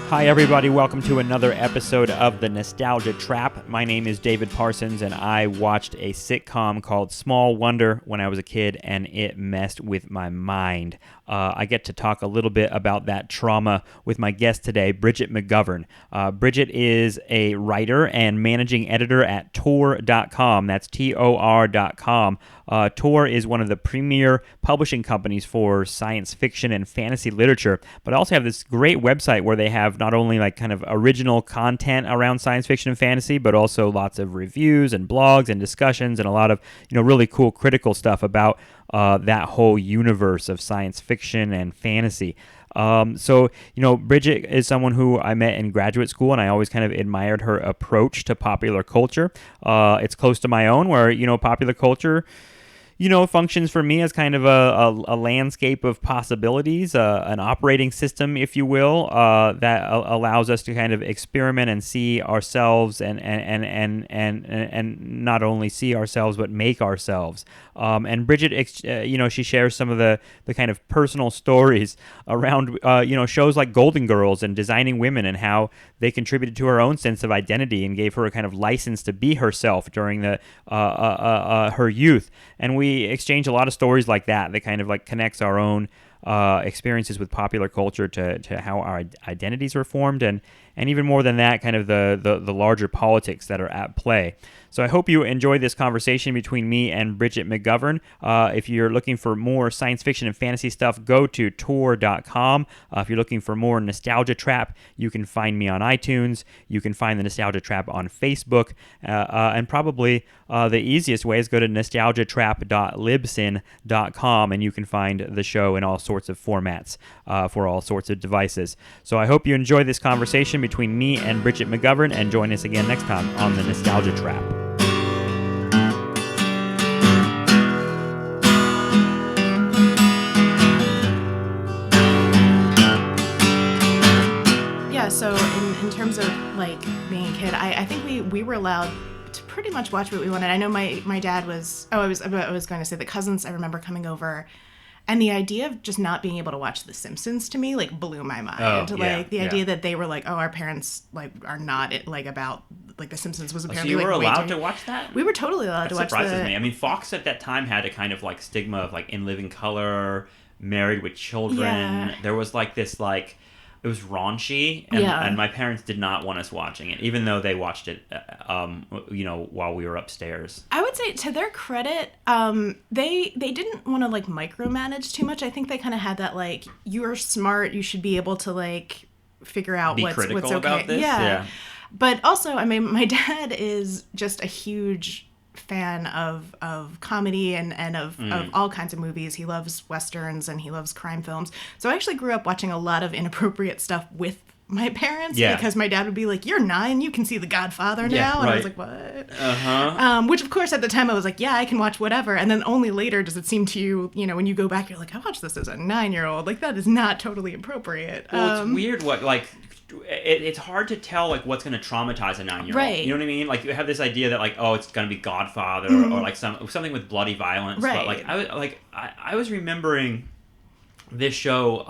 Hi, everybody. Welcome to another episode of The Nostalgia Trap. My name is David Parsons, and I watched a sitcom called Small Wonder when I was a kid, and it messed with my mind. I get to talk a little bit about that trauma with my guest today, Bridget McGovern. Bridget is a writer and managing editor at Tor.com. That's Tor.com. Tor is one of the premier publishing companies for science fiction and fantasy literature, but also have this great website where they have not only like kind of original content around science fiction and fantasy, but also lots of reviews and blogs and discussions and a lot of, really cool critical stuff about that whole universe of science fiction and fantasy. Bridget is someone who I met in graduate school, and I always kind of admired her approach to popular culture. It's close to my own, where, popular culture, functions for me as kind of a landscape of possibilities, an operating system, if you will, that allows us to kind of experiment and see ourselves and not only see ourselves, but make ourselves. And Bridget, she shares some of the kind of personal stories around, shows like Golden Girls and Designing Women and how they contributed to her own sense of identity and gave her a kind of license to be herself during her youth. And we exchange a lot of stories like that kind of like connects our own experiences with popular culture to how our identities were formed, and even more than that, kind of the larger politics that are at play. So I hope you enjoy this conversation between me and Bridget McGovern. If you're looking for more science fiction and fantasy stuff, go to Tor.com. If you're looking for more Nostalgia Trap, you can find me on iTunes. You can find the Nostalgia Trap on Facebook. And probably the easiest way is go to nostalgiatrap.libsyn.com, and you can find the show in all sorts of formats for all sorts of devices. So I hope you enjoy this conversation between me and Bridget McGovern, and join us again next time on the Nostalgia Trap. So in terms of like being a kid, I think we were allowed to pretty much watch what we wanted. I know my dad was. I was going to say the cousins. I remember coming over, and the idea of just not being able to watch The Simpsons to me like blew my mind. The idea that they were like, our parents like are not about like The Simpsons was apparently. So you were allowed to watch that? We were totally allowed to watch that. That surprises me. I mean, Fox at that time had a kind of like stigma of like In Living Color, Married with Children. Yeah. There was like this like. It was raunchy, and my parents did not want us watching it, even though they watched it, while we were upstairs. I would say, to their credit, they didn't want to like micromanage too much. I think they kind of had that like, you're smart, you should be able to like figure out what's okay. About this? Yeah. But also, I mean, my dad is just a huge fan of comedy and of all kinds of movies. He loves westerns and he loves crime films. So I actually grew up watching a lot of inappropriate stuff with my parents because my dad would be like, "You're 9, you can see The Godfather now," and I was like, "What?" Which of course at the time I was like, "Yeah, I can watch whatever," and then only later does it seem to you, when you go back, you're like, "I watched this as a 9-year-old. Like that is not totally appropriate." Well, it's weird what like. It's hard to tell like what's going to traumatize a 9-year-old. Right. You know what I mean? Like you have this idea that like, oh, it's going to be Godfather or like something with bloody violence. Right. But like I was remembering this show,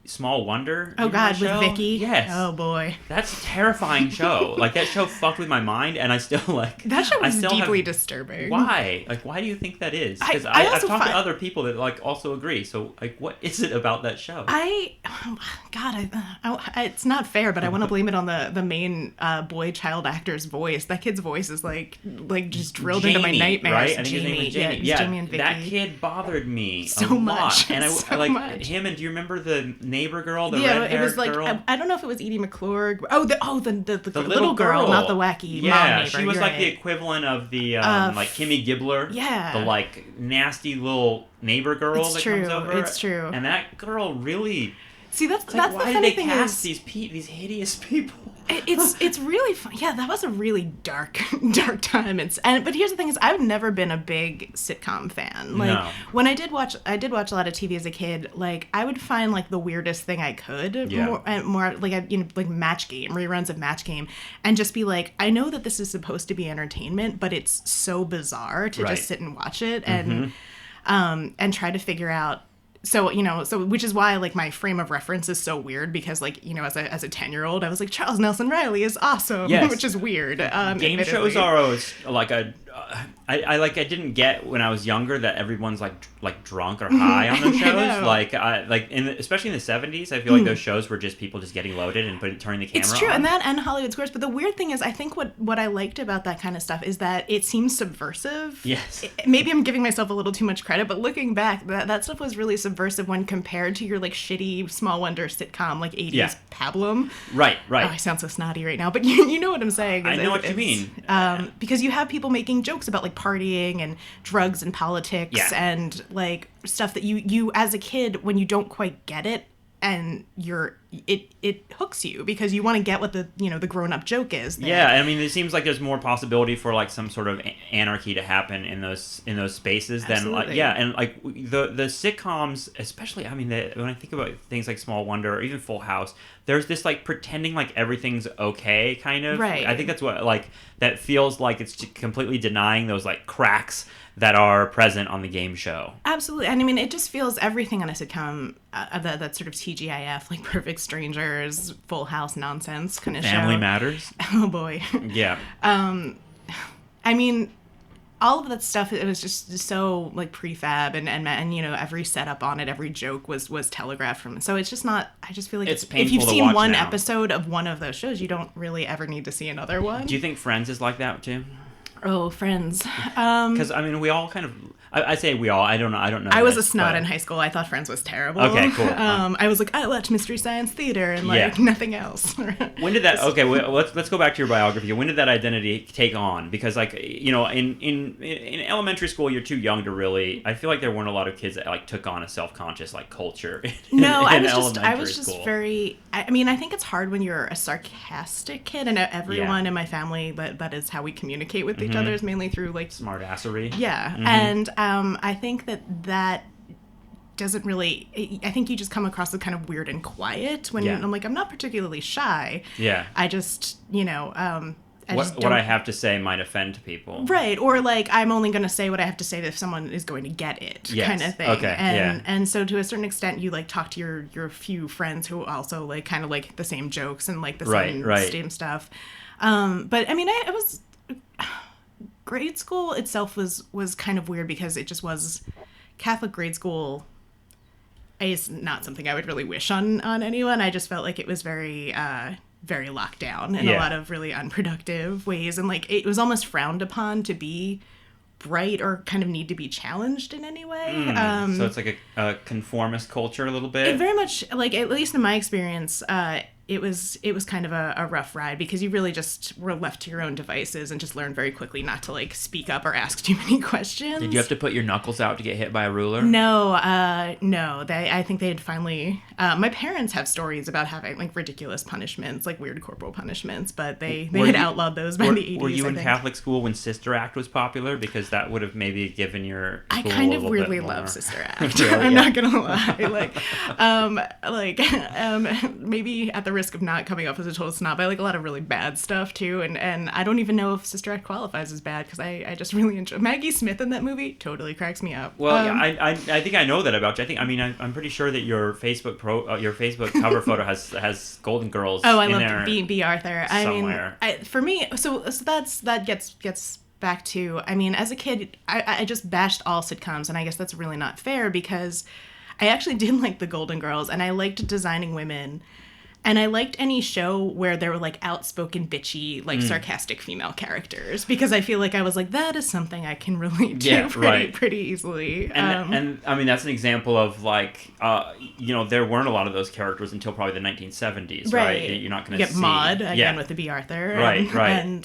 Small Wonder. Oh God, with Vicky. Yes. Oh boy. That's a terrifying show. Like that show fucked with my mind, and I still like. That show was deeply disturbing. Why? Like, why do you think that is? Because I've talked to other people that like also agree. So like, what is it about that show? It's not fair, but I want to blame it on the main boy child actor's voice. That kid's voice is like just drilled Jamie, into my nightmares. Right? I think his name was Jamie. Yeah, Jamie and Vicky. That kid bothered me so a lot. much. And so like much. Him. And do you remember the neighbor girl, the red-haired girl? It was like girl? I don't know if it was Edie McClure. The little girl, not the wacky mom neighbor. She was like the equivalent of the like Kimmy Gibbler. Yeah. The like nasty little neighbor girl comes over. It's true. And that girl really. See, that's like, the funny funny thing. Why did they cast these hideous people? It's really fun. Yeah, that was a really dark time. But here's the thing: is I've never been a big sitcom fan. Like when I did watch a lot of TV as a kid. Like I would find like the weirdest thing I could, more like like Match Game, reruns of Match Game, and just be like, I know that this is supposed to be entertainment, but it's so bizarre to just sit and watch it and try to figure out so, you know, so which is why like my frame of reference is so weird because like, you know, as a 10-year-old, I was like, Charles Nelson Riley is awesome, Yes. which is weird. Game admittedly. shows are always like I didn't get when I was younger that everyone's like drunk or high on those shows. Especially in the 70s, I feel like those shows were just people just getting loaded and turning the camera on. It's true, and Hollywood Squares. But the weird thing is, I think what I liked about that kind of stuff is that it seems subversive. Yes. Maybe I'm giving myself a little too much credit, but looking back, that stuff was really subversive when compared to your like shitty Small Wonder sitcom like 80s pablum. Right. Oh, I sound so snotty right now, but you know what I'm saying. I know what you mean. Because you have people making jokes about like partying and drugs and politics and like stuff that you as a kid, when you don't quite get it, and it hooks you because you want to get what the grown up joke is there. Yeah, I mean, it seems like there's more possibility for like some sort of anarchy to happen in those spaces than like and like the sitcoms, especially. I mean, when I think about things like Small Wonder or even Full House, there's this like pretending like everything's okay kind of. Right. I think that's what like that feels like it's completely denying those like cracks that are present on the game show. Absolutely. And I mean, it just feels everything on a sitcom, that sort of TGIF, like Perfect Strangers, Full House nonsense kind of show. Family Matters. Oh, boy. Yeah. I mean, all of that stuff, it was just so, like, prefab, and you know, every setup on it, every joke was telegraphed from it. So it's just not, I just feel like it's if painful you've to seen watch one now. episode of one of those shows, you don't really ever need to see another one. Do you think Friends is like that, too? Oh, Friends. Because, I mean, we all kind of... I say we all. I don't know. I was a snot in high school. I thought Friends was terrible. Okay, cool. I was like, I watch Mystery Science Theater and like nothing else. When did that... Okay, let's go back to your biography. When did that identity take on? Because, like, you know, in elementary school, you're too young to really... I feel like there weren't a lot of kids that like took on a self-conscious like culture. I was just very... I mean, I think it's hard when you're a sarcastic kid, and everyone in my family, that is how we communicate with each other, is mainly through like smartassery. Yeah, and I think that doesn't really... I think you just come across as kind of weird and quiet when I'm like, I'm not particularly shy. Yeah. I just, you know... what I have to say might offend people. Right, or like, I'm only going to say what I have to say if someone is going to get it, kind of thing. Okay, and so to a certain extent, you like talk to your few friends who also like kind of like the same jokes and like the same stuff. But I mean, I was... Grade school itself was kind of weird because it just was... Catholic grade school is not something I would really wish on anyone. I just felt like it was very locked down in a lot of really unproductive ways. And like, it was almost frowned upon to be bright or kind of need to be challenged in any way. So it's like a conformist culture a little bit? It very much, like, at least in my experience, it was kind of a rough ride because you really just were left to your own devices and just learned very quickly not to like speak up or ask too many questions. Did you have to put your knuckles out to get hit by a ruler? No. I think they had finally... my parents have stories about having like ridiculous punishments, like weird corporal punishments, but they had outlawed those by the 80s. Were you in Catholic school when Sister Act was popular? Because that would have maybe given your school I kind a of little weirdly bit more. love Sister Act. I'm not gonna lie. Maybe at the risk of not coming off as a total snob, I like a lot of really bad stuff too, and I don't even know if Sister Act qualifies as bad because I just really enjoy Maggie Smith in that movie. Totally cracks me up. Well, I think I know that about you. I'm pretty sure that your Facebook cover photo has Golden Girls. Oh, I in love there B. Arthur. somewhere. I mean, for me, so that gets back to, I mean, as a kid, I just bashed all sitcoms, and I guess that's really not fair because I actually did like the Golden Girls, and I liked Designing Women. And I liked any show where there were, like, outspoken, bitchy, like, sarcastic female characters. Because I feel like I was like, that is something I can relate to pretty easily. And I mean, that's an example of, like, there weren't a lot of those characters until probably the 1970s, right? You're not going to see... You get Maude, again, with the B. Arthur. Right. And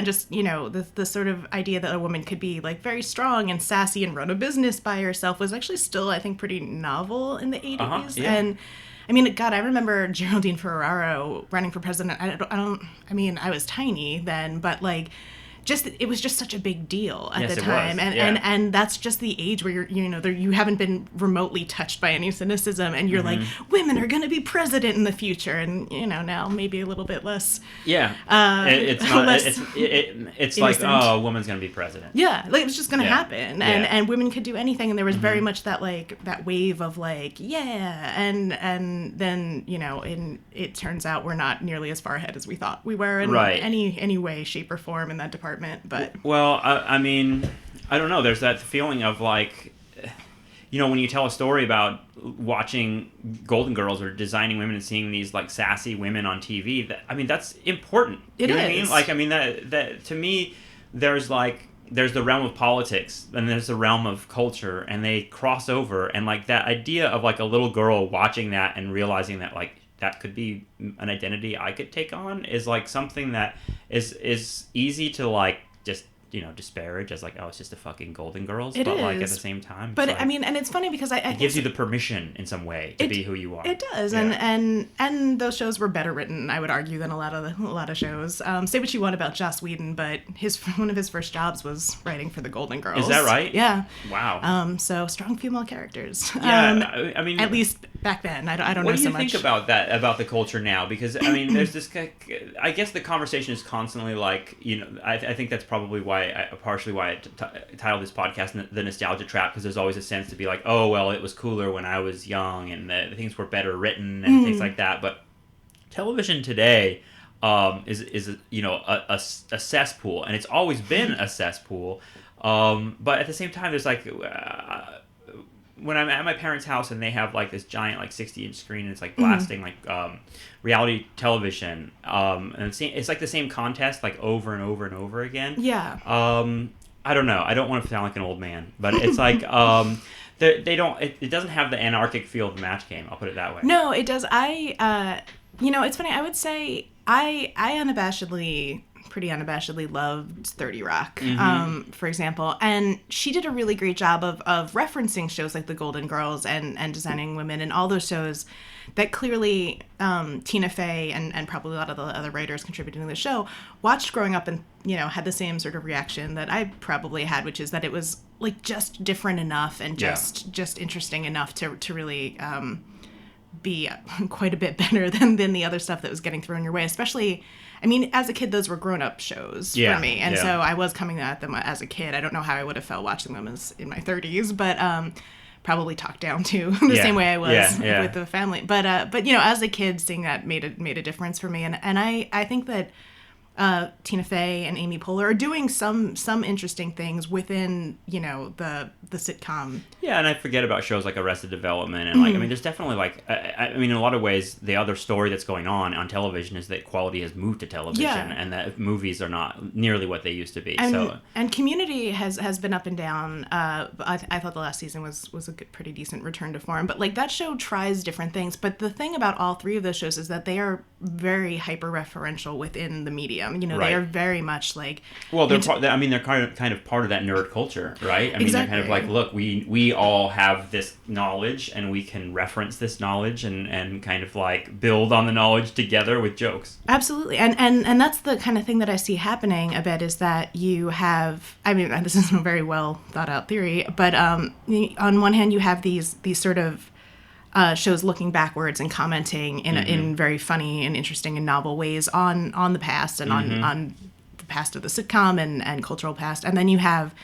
just, the sort of idea that a woman could be, like, very strong and sassy and run a business by herself was actually still, I think, pretty novel in the 80s. And... I mean, God, I remember Geraldine Ferraro running for president. I was tiny then, but like it was just such a big deal at Yes, the it time. was. And that's just the age where you haven't been remotely touched by any cynicism, and you're like, women are going to be president in the future, and now maybe a little bit less. Yeah. It's not. It's like, oh, a woman's going to be president. Yeah, like it was just going to happen, and women could do anything, and there was very much that that wave of like, and then it turns out we're not nearly as far ahead as we thought we were in any way, shape, or form in that department. But I mean, I don't know. There's that feeling of like, when you tell a story about watching Golden Girls or Designing Women and seeing these like sassy women on TV, that's important. It is. What I mean? Like, that to me, there's the realm of politics and there's the realm of culture, and they cross over, and like that idea of like a little girl watching that and realizing that like that could be an identity I could take on is like something that is easy to like just disparage as like, oh, it's just a fucking Golden Girls, but like at the same time, but like, and it's funny because it gives you the permission in some way to be who you are. It does, and those shows were better written, I would argue, than a lot of shows. Say what you want about Joss Whedon, but one of his first jobs was writing for the Golden Girls. Is that right? Yeah. Wow. So strong female characters. Yeah. I mean, at least back then. I don't know so much. What do you think about that, about the culture now? Because there's this. I guess the conversation is constantly like, I think that's probably partially why I titled this podcast The Nostalgia Trap, because there's always a sense to be like, oh, well, it was cooler when I was young, and the things were better written and things like that. But television today is a cesspool, and it's always been a cesspool. But at the same time, there's like when I'm at my parents' house and they have like this giant like 60-inch screen, and it's like blasting like reality television, and it's like the same contest like over and over and over again. Yeah. I don't know. I don't want to sound like an old man, but it's like they don't. It doesn't have the anarchic feel of the Match Game. I'll put it that way. No, it does. It's funny. I would say I pretty unabashedly loved 30 Rock, for example. And she did a really great job of referencing shows like The Golden Girls and Designing Women and all those shows that clearly Tina Fey and probably a lot of the other writers contributing to the show watched growing up and, had the same sort of reaction that I probably had, which is that it was like just different enough and just interesting enough to really be quite a bit better than the other stuff that was getting thrown your way, especially, as a kid, those were grown-up shows for me, and so I was coming at them as a kid. I don't know how I would have felt watching them as in my 30s, but probably talked down to the same way I was with the family. But as a kid, seeing that made a difference for me, and I think that Tina Fey and Amy Poehler are doing some interesting things within the sitcom. Yeah, and I forget about shows like Arrested Development, and there's definitely like in a lot of ways the other story that's going on television is that quality has moved to television, and that movies are not nearly what they used to be. And Community has been up and down. I thought the last season was a pretty decent return to form, but like that show tries different things. But the thing about all three of those shows is that they are very hyper referential within the medium. They are very much like. Well, they're kind of part of that nerd culture, right? Exactly. They're kind of like, look, we all have this knowledge, and we can reference this knowledge and kind of like build on the knowledge together with jokes. Absolutely, and that's the kind of thing that I see happening a bit, is that you have. This is a very well thought out theory, but on one hand, you have these sort of. Shows looking backwards and commenting in very funny and interesting and novel ways on the past and on the past of the sitcom and cultural past. And then you have,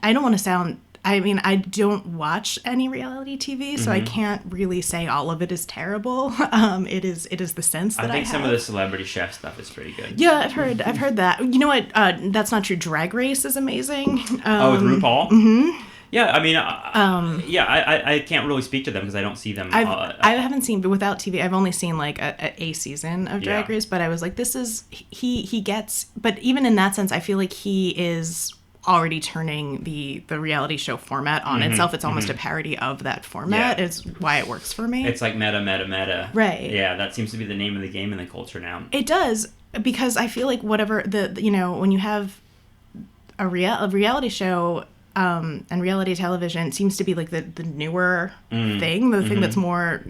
I don't want to sound, I don't watch any reality TV, so I can't really say all of it is terrible. It is the sense that I have. Some of the celebrity chef stuff is pretty good. Yeah, I've heard that. You know what? That's not true. Drag Race is amazing. With RuPaul? Mm-hmm. Yeah, I can't really speak to them because I don't see them. I haven't seen, but without TV, I've only seen like a season of Drag Race. But I was like, this is he gets. But even in that sense, I feel like he is already turning the reality show format on itself. It's almost a parody of that format. Is why it works for me. It's like meta. Right. Yeah, that seems to be the name of the game in the culture now. It does, because I feel like whatever when you have a reality show. And reality television seems to be like the newer thing, the thing that's more,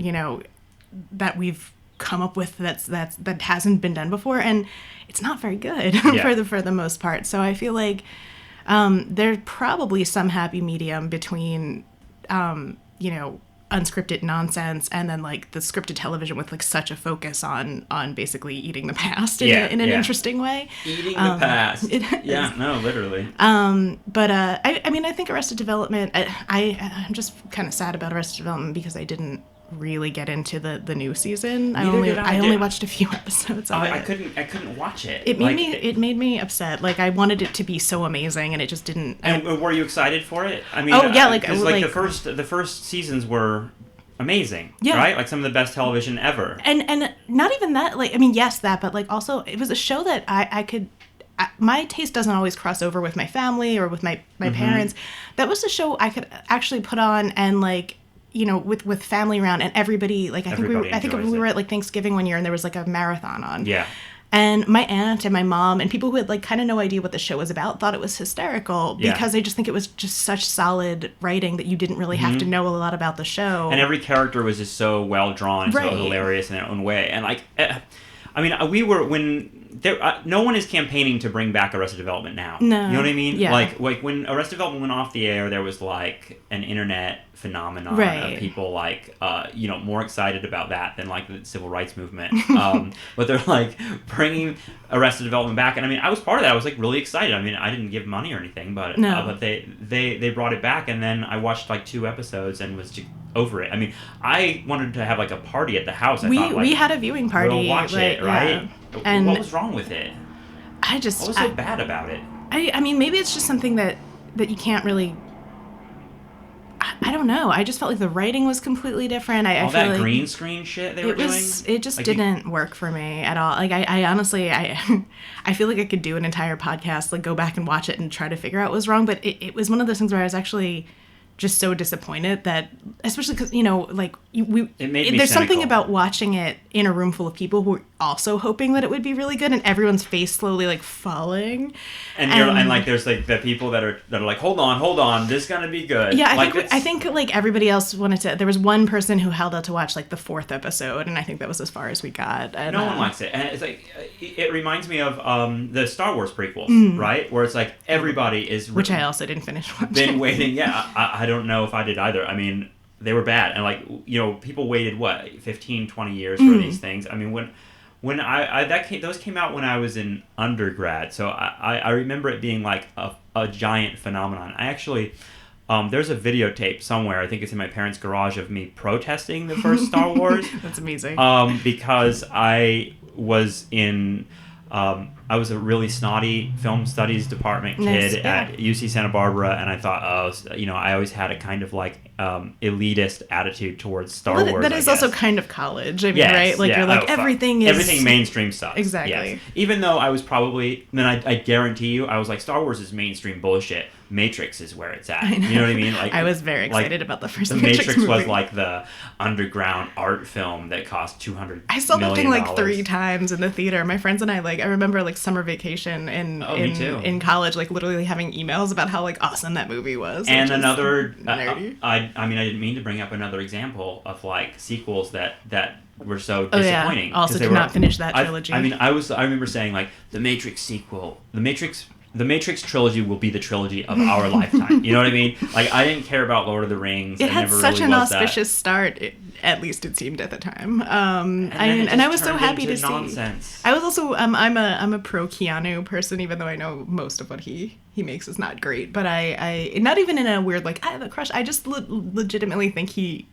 that we've come up with that hasn't been done before, and it's not very good for the most part. So I feel like there's probably some happy medium between unscripted nonsense and then like the scripted television with like such a focus on basically eating the past in an interesting way. Eating the past. No, literally. But I mean, I think Arrested Development, I'm just kind of sad about Arrested Development because I didn't really get into the new season. I only watched a few episodes of it. I couldn't watch it. It made me upset. Like I wanted it to be so amazing and it just didn't. And were you excited for it? I mean, the first seasons were amazing, right? Like some of the best television ever. And not even that, like, I mean, yes, that, but like also it was a show that I could, my taste doesn't always cross over with my family or with my parents. That was a show I could actually put on and like, with family around and everybody, like, I think we were at like Thanksgiving one year and there was like a marathon on. Yeah. And my aunt and my mom and people who had like kind of no idea what the show was about thought it was hysterical because they just think it was just such solid writing that you didn't really have to know a lot about the show. And every character was just so well drawn, so hilarious in their own way. And like, I mean, no one is campaigning to bring back Arrested Development now. No. You know what I mean? Yeah. Like when Arrested Development went off the air, there was like an internet phenomenon of people like, more excited about that than like the civil rights movement. But they're like bringing Arrested Development back. And I mean, I was part of that. I was like really excited. I mean, I didn't give money or anything, but they brought it back. And then I watched like 2 episodes and was just over it. I mean, I wanted to have like a party at the house. We had a viewing party. We'll watch it, right? Yeah. And what was wrong with it? What was so bad about it? I mean, maybe it's just something that you can't really. I don't know. I just felt like the writing was completely different. I feel that like green screen shit they were doing? It just like didn't work for me at all. Like, I honestly, I feel like I could do an entire podcast, like go back and watch it and try to figure out what was wrong. But it was one of those things where I was actually just so disappointed that, especially because, like, it made me there's cynical. something about watching it in a room full of people who were also hoping that it would be really good and everyone's face slowly like falling. And like there's like the people that are like, hold on, this is gonna be good. Yeah, I think like everybody else wanted to. There was one person who held out to watch like the 4th episode, and I think that was as far as we got. And, no one likes it, and it's like it reminds me of the Star Wars prequels, right? Where it's like everybody is which I also didn't finish watching. Been waiting. Yeah, I don't know if I did either. I mean, they were bad, and like people waited 15, 20 years for these things. I mean, when those came out when I was in undergrad, so I remember it being like a giant phenomenon. I actually there's a videotape somewhere, I think it's in my parents' garage, of me protesting the first Star Wars. That's amazing. Because I was I was a really snotty film studies department kid at UC Santa Barbara, and I thought, I always had a kind of like elitist attitude towards Star Wars. That is also kind of college, I mean, right? Like you're like everything mainstream sucks. Exactly. Yes. Even though I was probably, I guarantee you, I was like, Star Wars is mainstream bullshit. Matrix is where it's at. You know what I mean? Like I was very excited about the first Matrix movie. was like the underground art film that cost $200 I saw that thing like 3 million. times in the theater. My friends and I remember like summer vacation in college, like literally having emails about how like awesome that movie was. And another nerdy. I didn't mean to bring up another example of like sequels that were so disappointing. Yeah. Also did not finish that trilogy. I remember saying like the Matrix sequel, the Matrix trilogy will be the trilogy of our lifetime. You know what I mean? Like, I didn't care about Lord of the Rings. It had such an auspicious start, at least it seemed at the time. And I was so happy to nonsense. see. I was also I'm a pro Keanu person, even though I know most of what he makes is not great. But I not even in a weird like I have a crush. I just legitimately think he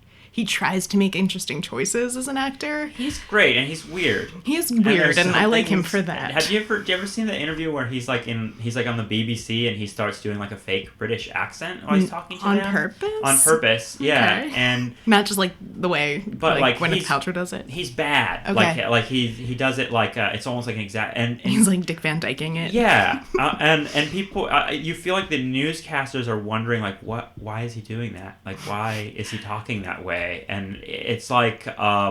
tries to make interesting choices as an actor. He's great, and he's weird. He is weird, and I like him for that. Have you ever seen the interview where he's like on the BBC and he starts doing like a fake British accent while he's talking to them? On purpose? On purpose, yeah. Okay. And not just like the way like Gwyneth Paltrow does it. He's bad. Okay. Like he does it like it's almost like an exact and he's like Dick Van Dyking it. Yeah. and people you feel like the newscasters are wondering like why is he doing that? Like why is he talking that way? And it's like I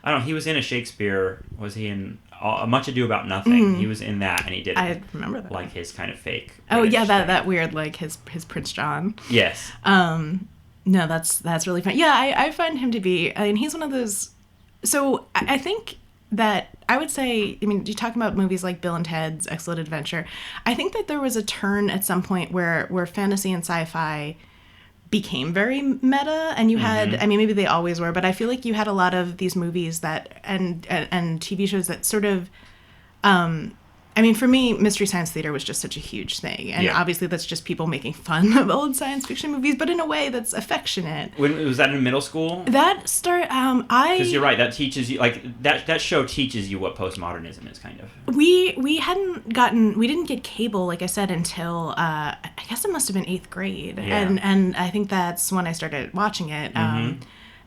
don't know, he was in a Shakespeare, was he in Much Ado About Nothing? He was in that, and he did I remember that, like his kind of fake British that weird like his Prince John. Yes. No, that's really fun. Yeah, I find him to be, I mean, he's one of those So I think that I would say, I mean, you talk about movies like Bill and Ted's Excellent Adventure. I think that there was a turn at some point where fantasy and sci-fi became very meta, and you had, I mean, maybe they always were, but I feel like you had a lot of these movies that and TV shows that sort of I mean, for me, Mystery Science Theater was just such a huge thing. And obviously that's just people making fun of old science fiction movies, but in a way that's affectionate. When was that in middle school? Because You're right, that teaches you, like, that show teaches you what postmodernism is, kind of. We didn't get cable, like I said, until, I guess it must have been 8th grade. Yeah. And I think that's when I started watching it.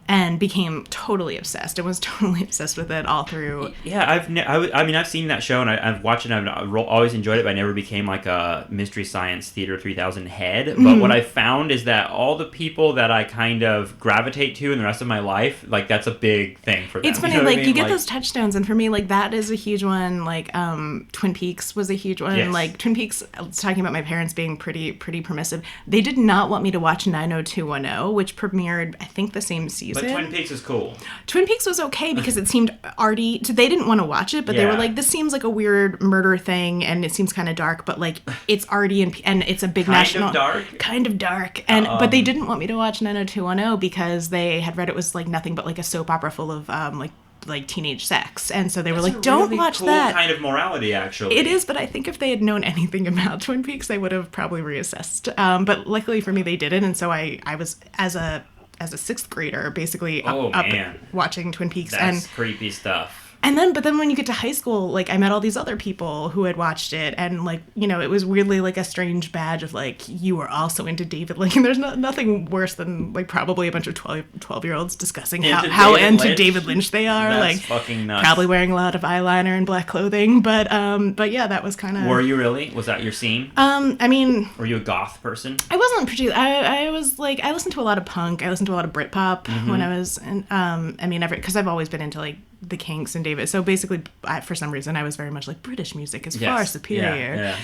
And became totally obsessed and was totally obsessed with it all through. Yeah, I've seen that show and I've watched it and I've always enjoyed it, but I never became like a Mystery Science Theater 3000 head. But what I found is that all the people that I kind of gravitate to in the rest of my life, like that's a big thing for them. It's funny, you know like I mean? you get those touchstones, and for me, like that is a huge one. Like Twin Peaks was a huge one. Yes. Like Twin Peaks, I was talking about my parents being pretty permissive. They did not want me to watch 90210, which premiered, I think, the same season. But Twin Peaks is cool. Twin Peaks was okay because it seemed arty. So they didn't want to watch it, but they were like, "This seems like a weird murder thing, and it seems kind of dark, but like it's arty and it's a big national kind of dark." And but they didn't want me to watch 90210 because they had read it was like nothing but like a soap opera full of like teenage sex, and so they were like, "Don't really watch cool that." Kind of morality, actually. It is, but I think if they had known anything about Twin Peaks, they would have probably reassessed. But luckily for me, they didn't, and so I was as a 6th grader, basically up watching Twin Peaks. That's creepy stuff. But then when you get to high school, like I met all these other people who had watched it, and like, you know, it was weirdly like a strange badge of like, you were also into David Lynch. And there's nothing worse than like probably a bunch of 12-year-olds discussing how into David Lynch they are. That's like fucking nuts. Probably wearing a lot of eyeliner and black clothing. But yeah, that was kind of. Were you really? Was that your scene? I mean. Were you a goth person? I wasn't I was like, I listened to a lot of punk. I listened to a lot of Britpop when I was, because I've always been into like the Kinks and David. So basically, for some reason, I was very much like British music is far superior.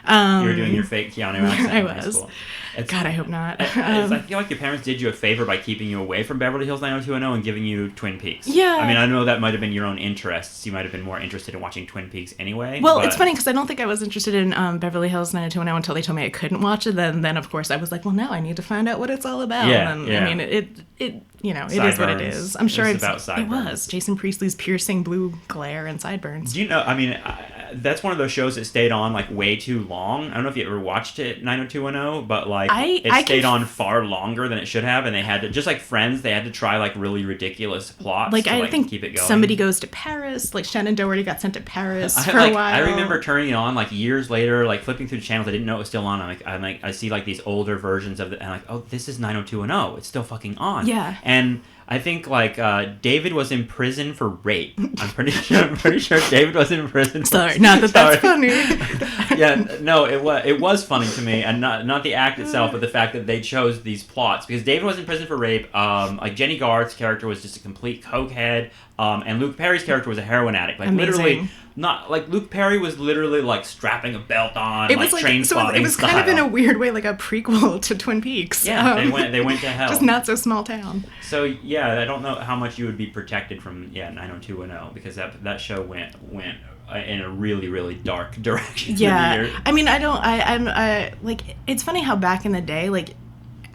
Yeah. You were doing your fake Keanu accent. I was. God, I hope not. I feel like your parents did you a favor by keeping you away from Beverly Hills 90210 and giving you Twin Peaks. Yeah. I mean, I know that might have been your own interests. You might have been more interested in watching Twin Peaks anyway. Well, it's funny because I don't think I was interested in Beverly Hills 90210 until they told me I couldn't watch it. Then of course, I was like, well, now I need to find out what it's all about. Yeah, and yeah. I mean, it is what it is. I'm sure it's about sideburns. It was Jason Priestley's piercing blue glare and sideburns. Do you know? I mean, that's one of those shows that stayed on like way too long. I don't know if you ever watched it, 90210, but like it stayed on far longer than it should have, and they had to, just like Friends, they had to try like really ridiculous plots like to I think keep it going. Somebody Goes to Paris, like Shannon Doherty got sent to Paris for a while. I remember turning it on like years later, like flipping through the channels. I didn't know it was still on. I see like these older versions of it, and I'm like, oh, this is 90210. It's still fucking on. Yeah. And I think like David was in prison for rape. I'm pretty sure David was in prison. Sorry, not that that's funny. Yeah, no, it was funny to me, and not the act itself, but the fact that they chose these plots, because David was in prison for rape. Like Jenny Garth's character was just a complete cokehead, and Luke Perry's character was a heroin addict. Like Amazing. Literally, not like Luke Perry was literally like strapping a belt on, it was like train spotting. It was kind of in a weird way like a prequel to Twin Peaks. Yeah, they went to hell. Just not so small town. So yeah, I don't know how much you would be protected from 90210, because that show went in a really, really dark direction. Yeah, I mean, I'm like, it's funny how back in the day, like,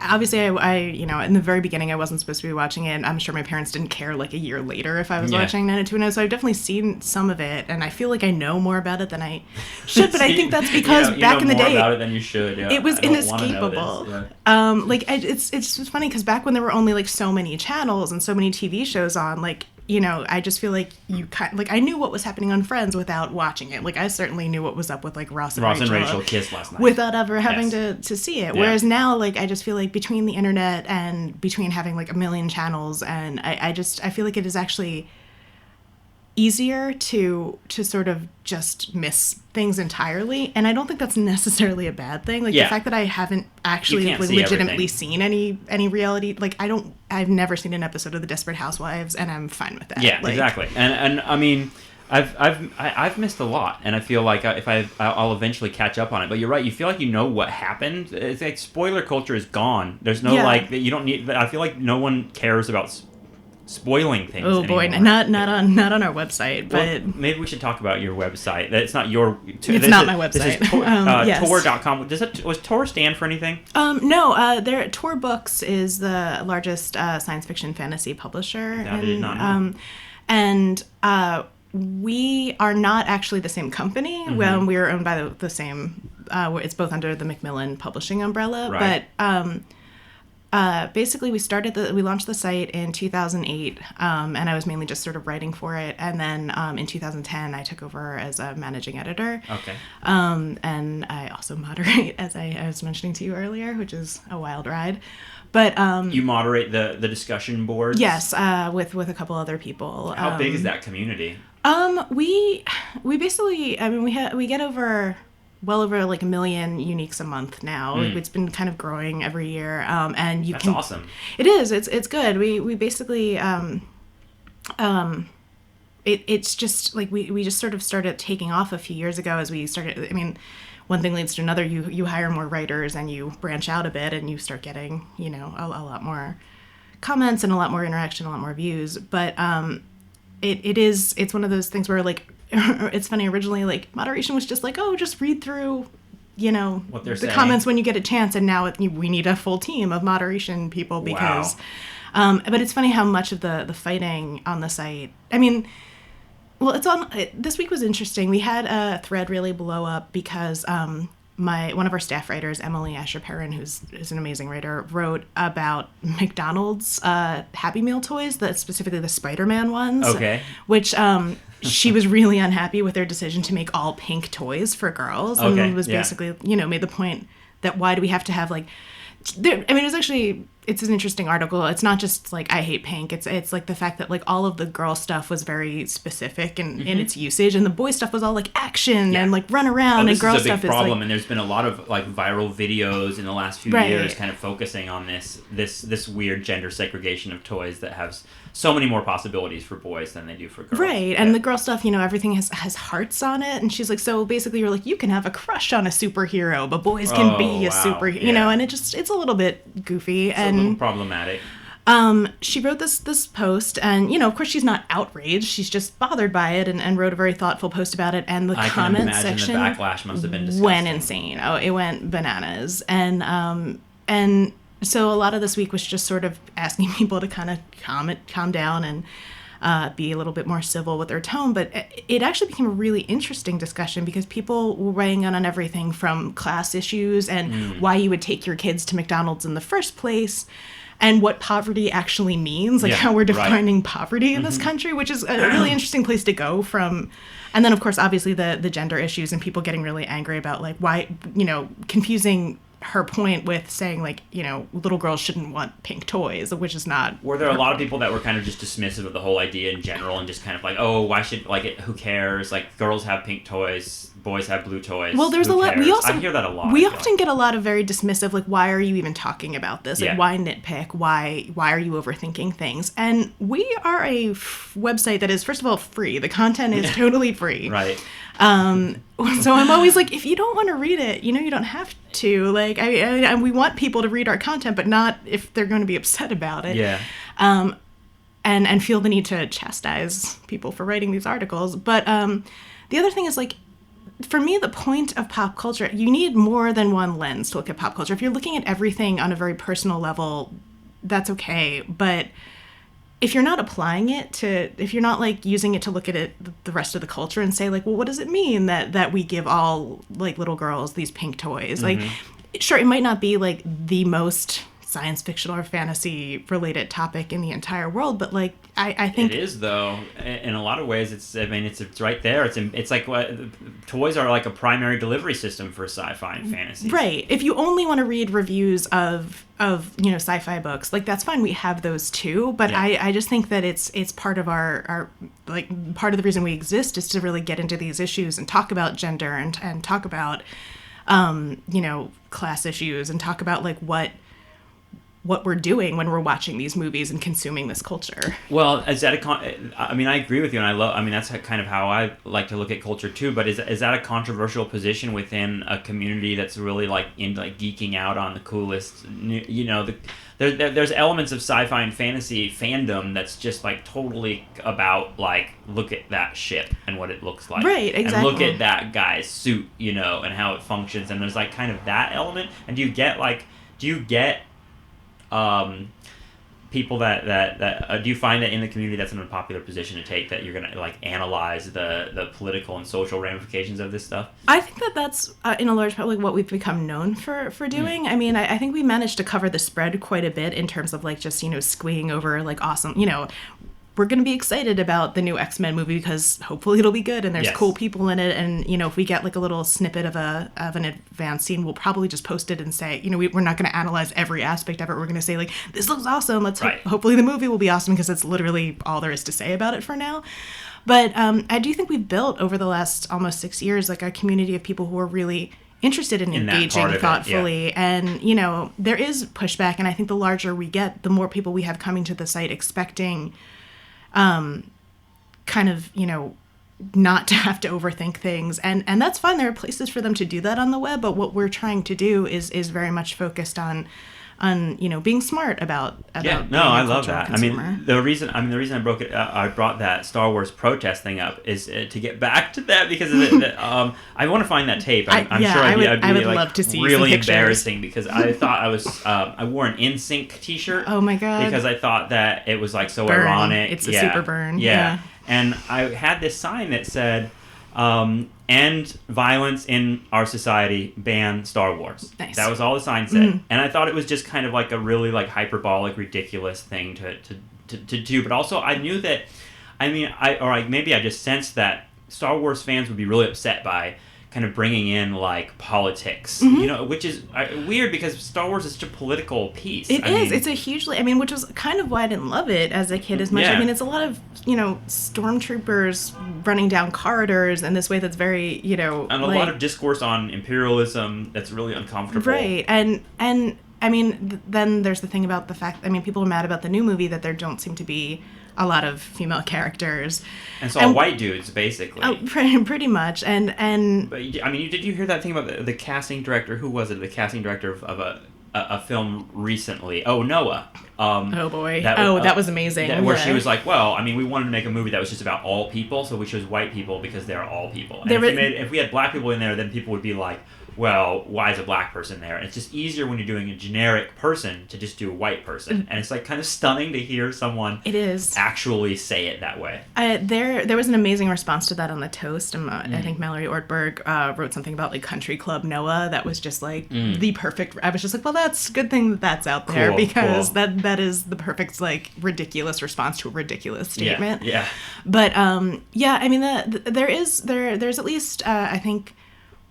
obviously I in the very beginning I wasn't supposed to be watching it, and I'm sure my parents didn't care like a year later if I was watching 90210, so I've definitely seen some of it, and I feel like I know more about it than I should, but I think that's because back in the day, more about it than you should. Yeah. It was inescapable. Like it's just funny because back when there were only like so many channels and so many TV shows on, like, I just feel like I knew what was happening on Friends without watching it. Like, I certainly knew what was up with like Ross and Rachel kissed last night without ever having to see it. Yeah. Whereas now, like, I just feel like between the internet and between having like a million channels, and I feel like it is actually easier to sort of just miss things entirely, and I don't think that's necessarily a bad thing. Like the fact that I haven't actually legitimately seen any reality, like I've never seen an episode of The Desperate Housewives, and I'm fine with that. Yeah, exactly. And I mean, I've missed a lot, and I feel like I'll eventually catch up on it. But you're right. You feel like you know what happened. It's like spoiler culture is gone. There's no like you don't need. I feel like no one cares about spoiling things. Oh boy, anymore. not on our website, but well, maybe we should talk about your website. It's not your. It's not my website. This is yes. Tor.com. Was Tor stand for anything? No. Tor Books is the largest science fiction fantasy publisher. I did not know. And we are not actually the same company. Mm-hmm. Well, we are owned by the same. It's both under the Macmillan Publishing umbrella, right. but basically we launched the site in 2008, and I was mainly just sort of writing for it. And then in 2010, I took over as a managing editor. Okay. And I also moderate, as I was mentioning to you earlier, which is a wild ride. But you moderate the discussion boards? Yes, with a couple other people. How big is that community? We basically, I mean, we get well over like 1 million uniques a month now. It's been kind of growing every year. And That's awesome. It is. It's good. We basically it's just like we just sort of started taking off a few years ago as we started. I mean, one thing leads to another. You hire more writers and you branch out a bit and you start getting, a lot more comments and a lot more interaction, a lot more views. But it's one of those things where like, it's funny, originally like moderation was just like, oh, just read through, what they're the saying. comments when you get a chance. And now we need a full team of moderation people because, but it's funny how much of the fighting on the site, I mean, well, this week was interesting. We had a thread really blow up because one of our staff writers, Emily Asher-Perrin, who's an amazing writer, wrote about McDonald's Happy Meal toys, specifically the Spider-Man ones. Okay. Which she was really unhappy with their decision to make all pink toys for girls. And Okay, was basically, made the point that why do we have to have like... it's an interesting article. It's not just like I hate pink. It's like the fact that like all of the girl stuff was very specific in its usage, and the boy stuff was all like action and like run around. And girl stuff is like... This is a big problem, and there's been a lot of like viral videos in the last few years, kind of focusing on this weird gender segregation of toys that has so many more possibilities for boys than they do for girls. Right, and the girl stuff, everything has hearts on it, and she's like, so basically you're like, you can have a crush on a superhero, but boys can be a superhero, and it's a little bit goofy and a little problematic. She wrote this post, and of course she's not outraged, she's just bothered by it, and wrote a very thoughtful post about it, and the comment section the backlash must have been disgusting. Went insane. Oh, it went bananas, and so a lot of this week was just sort of asking people to kind of calm down and be a little bit more civil with their tone. But it actually became a really interesting discussion because people were weighing in on everything from class issues and why you would take your kids to McDonald's in the first place, and what poverty actually means, like how we're defining poverty in this country, which is a really interesting place to go from. And then, of course, obviously the gender issues and people getting really angry about like why, confusing her point with saying like, little girls shouldn't want pink toys, which is not... Were there a lot of people that were kind of just dismissive of the whole idea in general and just kind of like, oh, why should, like, who cares? Like, girls have pink toys, boys have blue toys. Well, there's who a lot... cares? I hear that a lot. We often get a lot of very dismissive, like, why are you even talking about this? Like, why nitpick? Why are you overthinking things? And we are a website that is, first of all, free. The content is totally free. Right. So I'm always like, if you don't want to read it, you don't have to. Like, I we want people to read our content, but not if they're going to be upset about it. Yeah. And feel the need to chastise people for writing these articles. But the other thing is, like, for me, the point of pop culture, you need more than one lens to look at pop culture. If you're looking at everything on a very personal level, that's okay. But if you're not applying it if you're not like using it to look at it, the rest of the culture and say like, well, what does it mean that we give all like little girls these pink toys? Like, sure, it might not be like the most science fiction or fantasy related topic in the entire world, but like I think it is, though. In a lot of ways, it's right there. It's like toys are like a primary delivery system for sci-fi and fantasy. Right. If you only want to read reviews of sci-fi books, like that's fine. We have those too, but I just think that it's part of our like part of the reason we exist is to really get into these issues and talk about gender and talk about class issues and talk about like what what we're doing when we're watching these movies and consuming this culture. Well, is that I mean, I agree with you, and I mean, that's kind of how I like to look at culture too. But is that a controversial position within a community that's really like into like geeking out on the coolest? You know, there's elements of sci-fi and fantasy fandom that's just like totally about like, look at that ship and what it looks like, right? Exactly. And look at that guy's suit, you know, and how it functions. And there's like kind of that element. And do you get people that do you find that in the community that's an unpopular position to take, that you're gonna like analyze the political and social ramifications of this stuff? I think that's in a large part like what we've become known for doing. I mean, I think we managed to cover the spread quite a bit in terms of like just, you know, squeeing over like awesome, you know, we're going to be excited about the new X-Men movie because hopefully it'll be good and there's cool people in it. And, you know, if we get like a little snippet of an advanced scene, we'll probably just post it and say, you know, we're not going to analyze every aspect of it. We're going to say like, this looks awesome. Hopefully the movie will be awesome, because that's literally all there is to say about it for now. But I do think we've built over the last almost 6 years, like a community of people who are really interested in engaging thoughtfully. And, you know, there is pushback. And I think the larger we get, the more people we have coming to the site expecting kind of, you know, not to have to overthink things. And that's fine. There are places for them to do that on the web. But what we're trying to do is very much focused on, you know, being smart about I love that. Consumer. I mean, the reason I brought that Star Wars protest thing up is to get back to that, because I want to find that tape. I'm sure I would love to see really embarrassing, because I thought I wore an NSYNC t-shirt. Oh my god! Because I thought that it was like so burn. ironic. It's a super burn. Yeah. And I had this sign that said, end violence in our society, ban Star Wars. Nice. That was all the sign said. Mm-hmm. And I thought it was just kind of like a really like hyperbolic, ridiculous thing to do. But also I knew that, maybe I just sensed that Star Wars fans would be really upset by kind of bringing in like politics, you know, which is weird because Star Wars is such a political piece. It is. It's a hugely, which was kind of why I didn't love it as a kid as much. Yeah. It's a lot of, you know, stormtroopers running down corridors in this way that's very, you know, and a lot of discourse on imperialism that's really uncomfortable. Right. And then there's the thing about the fact, people are mad about the new movie that there don't seem to be a lot of female characters. And it's all white dudes, basically. Oh, pretty much. But, did you hear that thing about the casting director? Who was it? The casting director of a film recently. Oh, Noah. Oh, boy. That was amazing. Where she was like, well, we wanted to make a movie that was just about all people, so we chose white people because they're all people. And if we had black people in there, then people would be like, well, why is a black person there? And it's just easier when you're doing a generic person to just do a white person. And it's like kind of stunning to hear someone actually say it that way. There was an amazing response to that on the Toast. I think Mallory Ortberg wrote something about like Country Club Noah that was just like the perfect. I was just like, well, that's a good thing that's out there, because that is the perfect like ridiculous response to a ridiculous statement. Yeah. But there's at least I think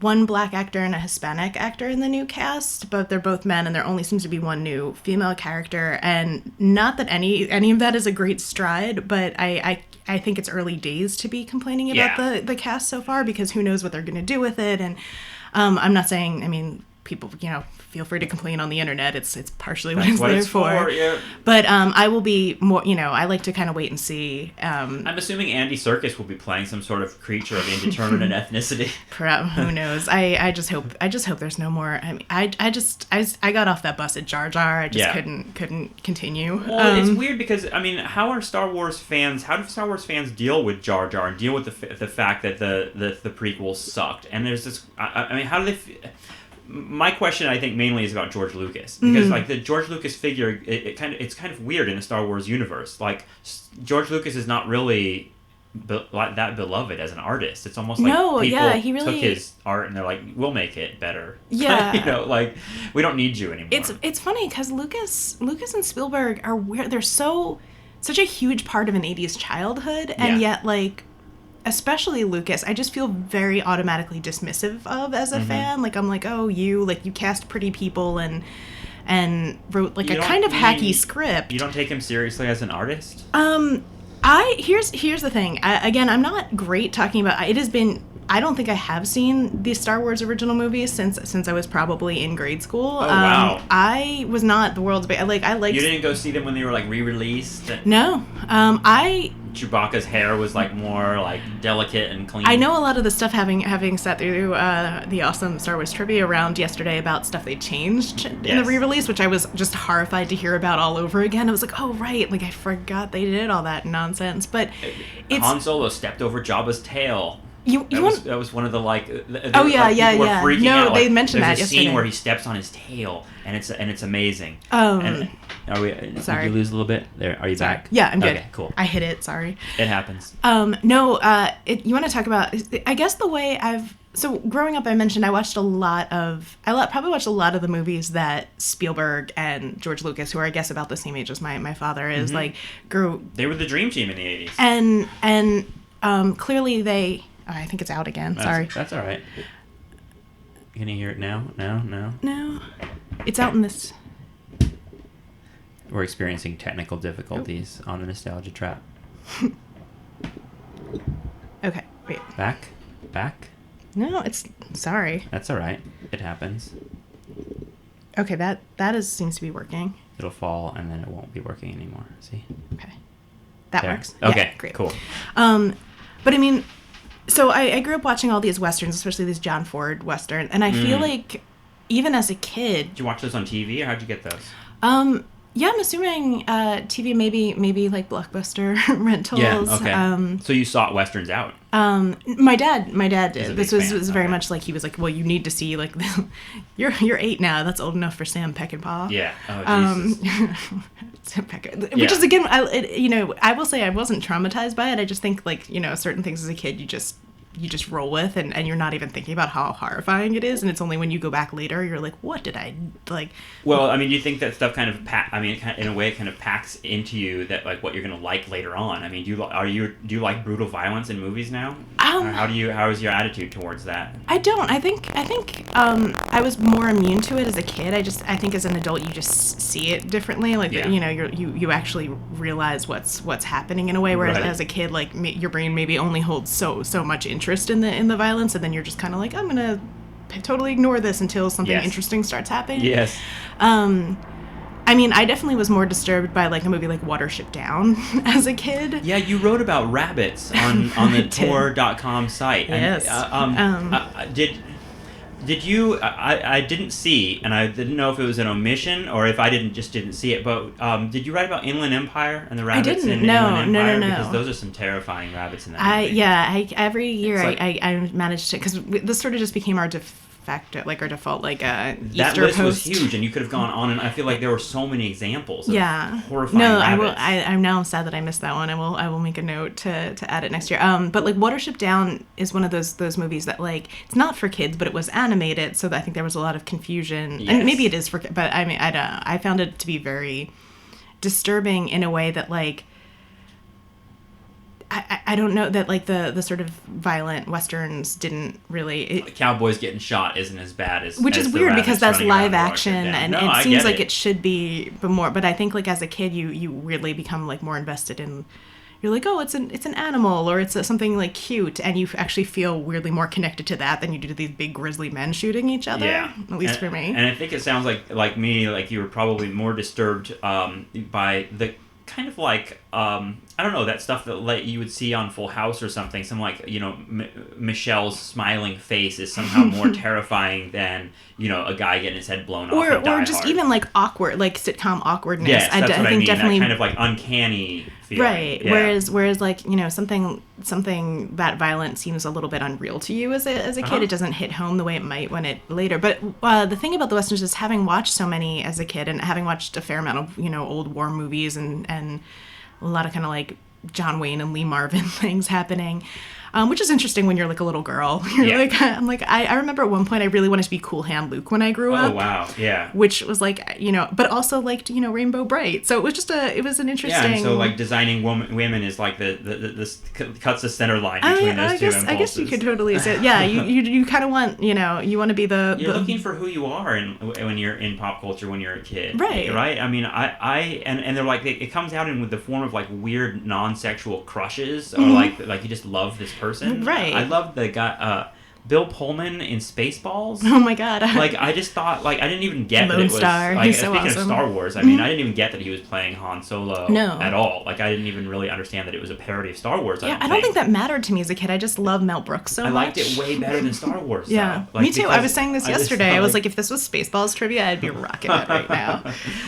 one black actor and a Hispanic actor in the new cast, but they're both men, and there only seems to be one new female character. And not that any of that is a great stride, but I think it's early days to be complaining about the cast so far, because who knows what they're going to do with it. And I'm not saying, people, you know, feel free to complain on the internet. It's partially what it's there for. Yeah. But I will be more, you know, I like to kind of wait and see. I'm assuming Andy Serkis will be playing some sort of creature of indeterminate ethnicity. Who knows? I just hope there's no more. I got off that bus at Jar Jar. I just couldn't continue. Well, it's weird because how do Star Wars fans deal with Jar Jar and deal with the fact that the prequels sucked? And there's this. How do they? My question, I think, mainly is about George Lucas, because like the George Lucas figure, it's kind of weird in the Star Wars universe. Like George Lucas is not really like that beloved as an artist. It's almost like people took his art and they're like, we'll make it better. Yeah, you know, like we don't need you anymore. It's funny because Lucas and Spielberg are weird. They're such a huge part of an 80s childhood, and yet like. Especially Lucas, I just feel very automatically dismissive of as a fan. Like I'm like, oh, you cast pretty people and wrote like a kind of hacky script. You don't take him seriously as an artist? Here's the thing. Again, I'm not great talking about. It has been I don't think I have seen the Star Wars original movies since I was probably in grade school. Oh, wow. I was not the world's I liked. You didn't go see them when they were like re-released? No. Chewbacca's hair was like more like delicate and clean. I know a lot of the stuff having sat through the awesome Star Wars trivia round yesterday about stuff they changed in the re-release, which I was just horrified to hear about all over again. I was like, oh right, like I forgot they did all that nonsense. But Han Solo stepped over Jabba's tail. That was one of the like. Yeah. Freaking no, out. They mentioned that yesterday. There's a scene where he steps on his tail, and it's amazing. Sorry. Did you lose a little bit? There, are you back? Yeah, I'm good. Okay, cool. I hit it. Sorry. It happens. You want to talk about? I guess the way So growing up, I mentioned I probably watched a lot of the movies that Spielberg and George Lucas, who are I guess about the same age as my father is, like grew. They were the dream team in the 80s. And clearly they. I think it's out again. Sorry. That's all right. Can you hear it now? No. It's out in this. We're experiencing technical difficulties on the Nostalgia Trap. Okay. Wait. Back. No, it's sorry. That's all right. It happens. Okay, that seems to be working. It'll fall and then it won't be working anymore. See? Okay. That works. Okay. Yeah, great. Cool. But I mean, so I grew up watching all these westerns, especially these John Ford westerns, and I feel like even as a kid. Did you watch those on TV or how'd you get those? Yeah, I'm assuming TV, maybe like Blockbuster rentals. Yeah, okay. So you sought westerns out. My dad did. This was very Okay. much like he was like, well, you need to see like you're 8 now. That's old enough for Sam Peckinpah. Yeah. Oh Jesus. Sam Peckinpah. Which is again, I will say I wasn't traumatized by it. I just think like certain things as a kid you just roll with and you're not even thinking about how horrifying it is, and it's only when you go back later you're like, what did I like? Well, I mean, do you think that stuff kind of in a way it kind of packs into you that like what you're gonna like later on? I mean, do you like brutal violence in movies now? Or how is your attitude towards that? I don't. I think I was more immune to it as a kid. I think as an adult you just see it differently. Like you actually realize what's happening in a way. Whereas as a kid, like your brain maybe only holds so much interest in the violence, and then you're just kind of like, I'm gonna totally ignore this until something interesting starts happening. Yes. I mean, I definitely was more disturbed by like a movie like Watership Down as a kid. Yeah, you wrote about rabbits on the Tor.com site. Yes. Did you? I didn't see, and I didn't know if it was an omission or if I didn't see it. But did you write about Inland Empire and the rabbits in Inland Empire? No. Because those are some terrifying rabbits in that movie. Every year I managed to, because this sort of just became our default like that Easter list post. was huge, and you could have gone on, and I feel like there were so many examples of horrifying No, rabbits. I'm now sad that I missed that one. I will make a note to add it next year. But like Watership Down is one of those movies that like it's not for kids, but it was animated, so I think there was a lot of confusion. Yes. And maybe it is for, but I mean I found it to be very disturbing in a way that like. I don't know that like the sort of violent westerns didn't really Cowboys getting shot isn't as bad as which as is the weird because rabbits that's running around live Watership action Down. and No, it I seems get like it should be but I think like as a kid you really become like more invested in, you're like, oh, it's an animal or it's something like cute, and you actually feel weirdly more connected to that than you do to these big grizzly men shooting each other. Yeah, at least for me. And I think it sounds like me, like you were probably more disturbed by the kind of like I don't know, that stuff that like you would see on Full House or something. Some like Michelle's smiling face is somehow more terrifying than a guy getting his head blown off. Or just even like awkward, like sitcom awkwardness. Yes, that's what I mean. Definitely that kind of like uncanny feeling. Right. Yeah. Whereas like something that violent seems a little bit unreal to you as a kid. It doesn't hit home the way it might when it later. But the thing about the westerns is having watched so many as a kid and having watched a fair amount of old war movies and a lot of kind of like John Wayne and Lee Marvin things happening, which is interesting when you're like a little girl. I remember at one point I really wanted to be Cool Hand Luke when I grew up. Oh wow, yeah. Which was like but also liked Rainbow Bright. So it was just it was an interesting. Yeah, and so like Designing Women is like this cuts the center line between those two impulses. I guess you could totally say, yeah. You kind of want you want to be the. You're looking for who you are when you're in pop culture when you're a kid. Right. Right. I mean, and they're like it comes out in with the form of like weird non-sexual crushes or like you just love this person. Right. I love the guy, Bill Pullman in Spaceballs. Oh my god. Like, I just thought, like, I didn't even get Lone that it was... Star. Like, He's so speaking awesome. of Star Wars, I mean, I didn't even get that he was playing Han Solo No. at all. Like, I didn't even really understand that it was a parody of Star Wars, Yeah, I don't think that mattered to me as a kid. I just love Mel Brooks so much. I liked it way better than Star Wars, Yeah, though. Like, me too. I was saying this yesterday. I was like, if this was Spaceballs trivia, I'd be rocking it right now.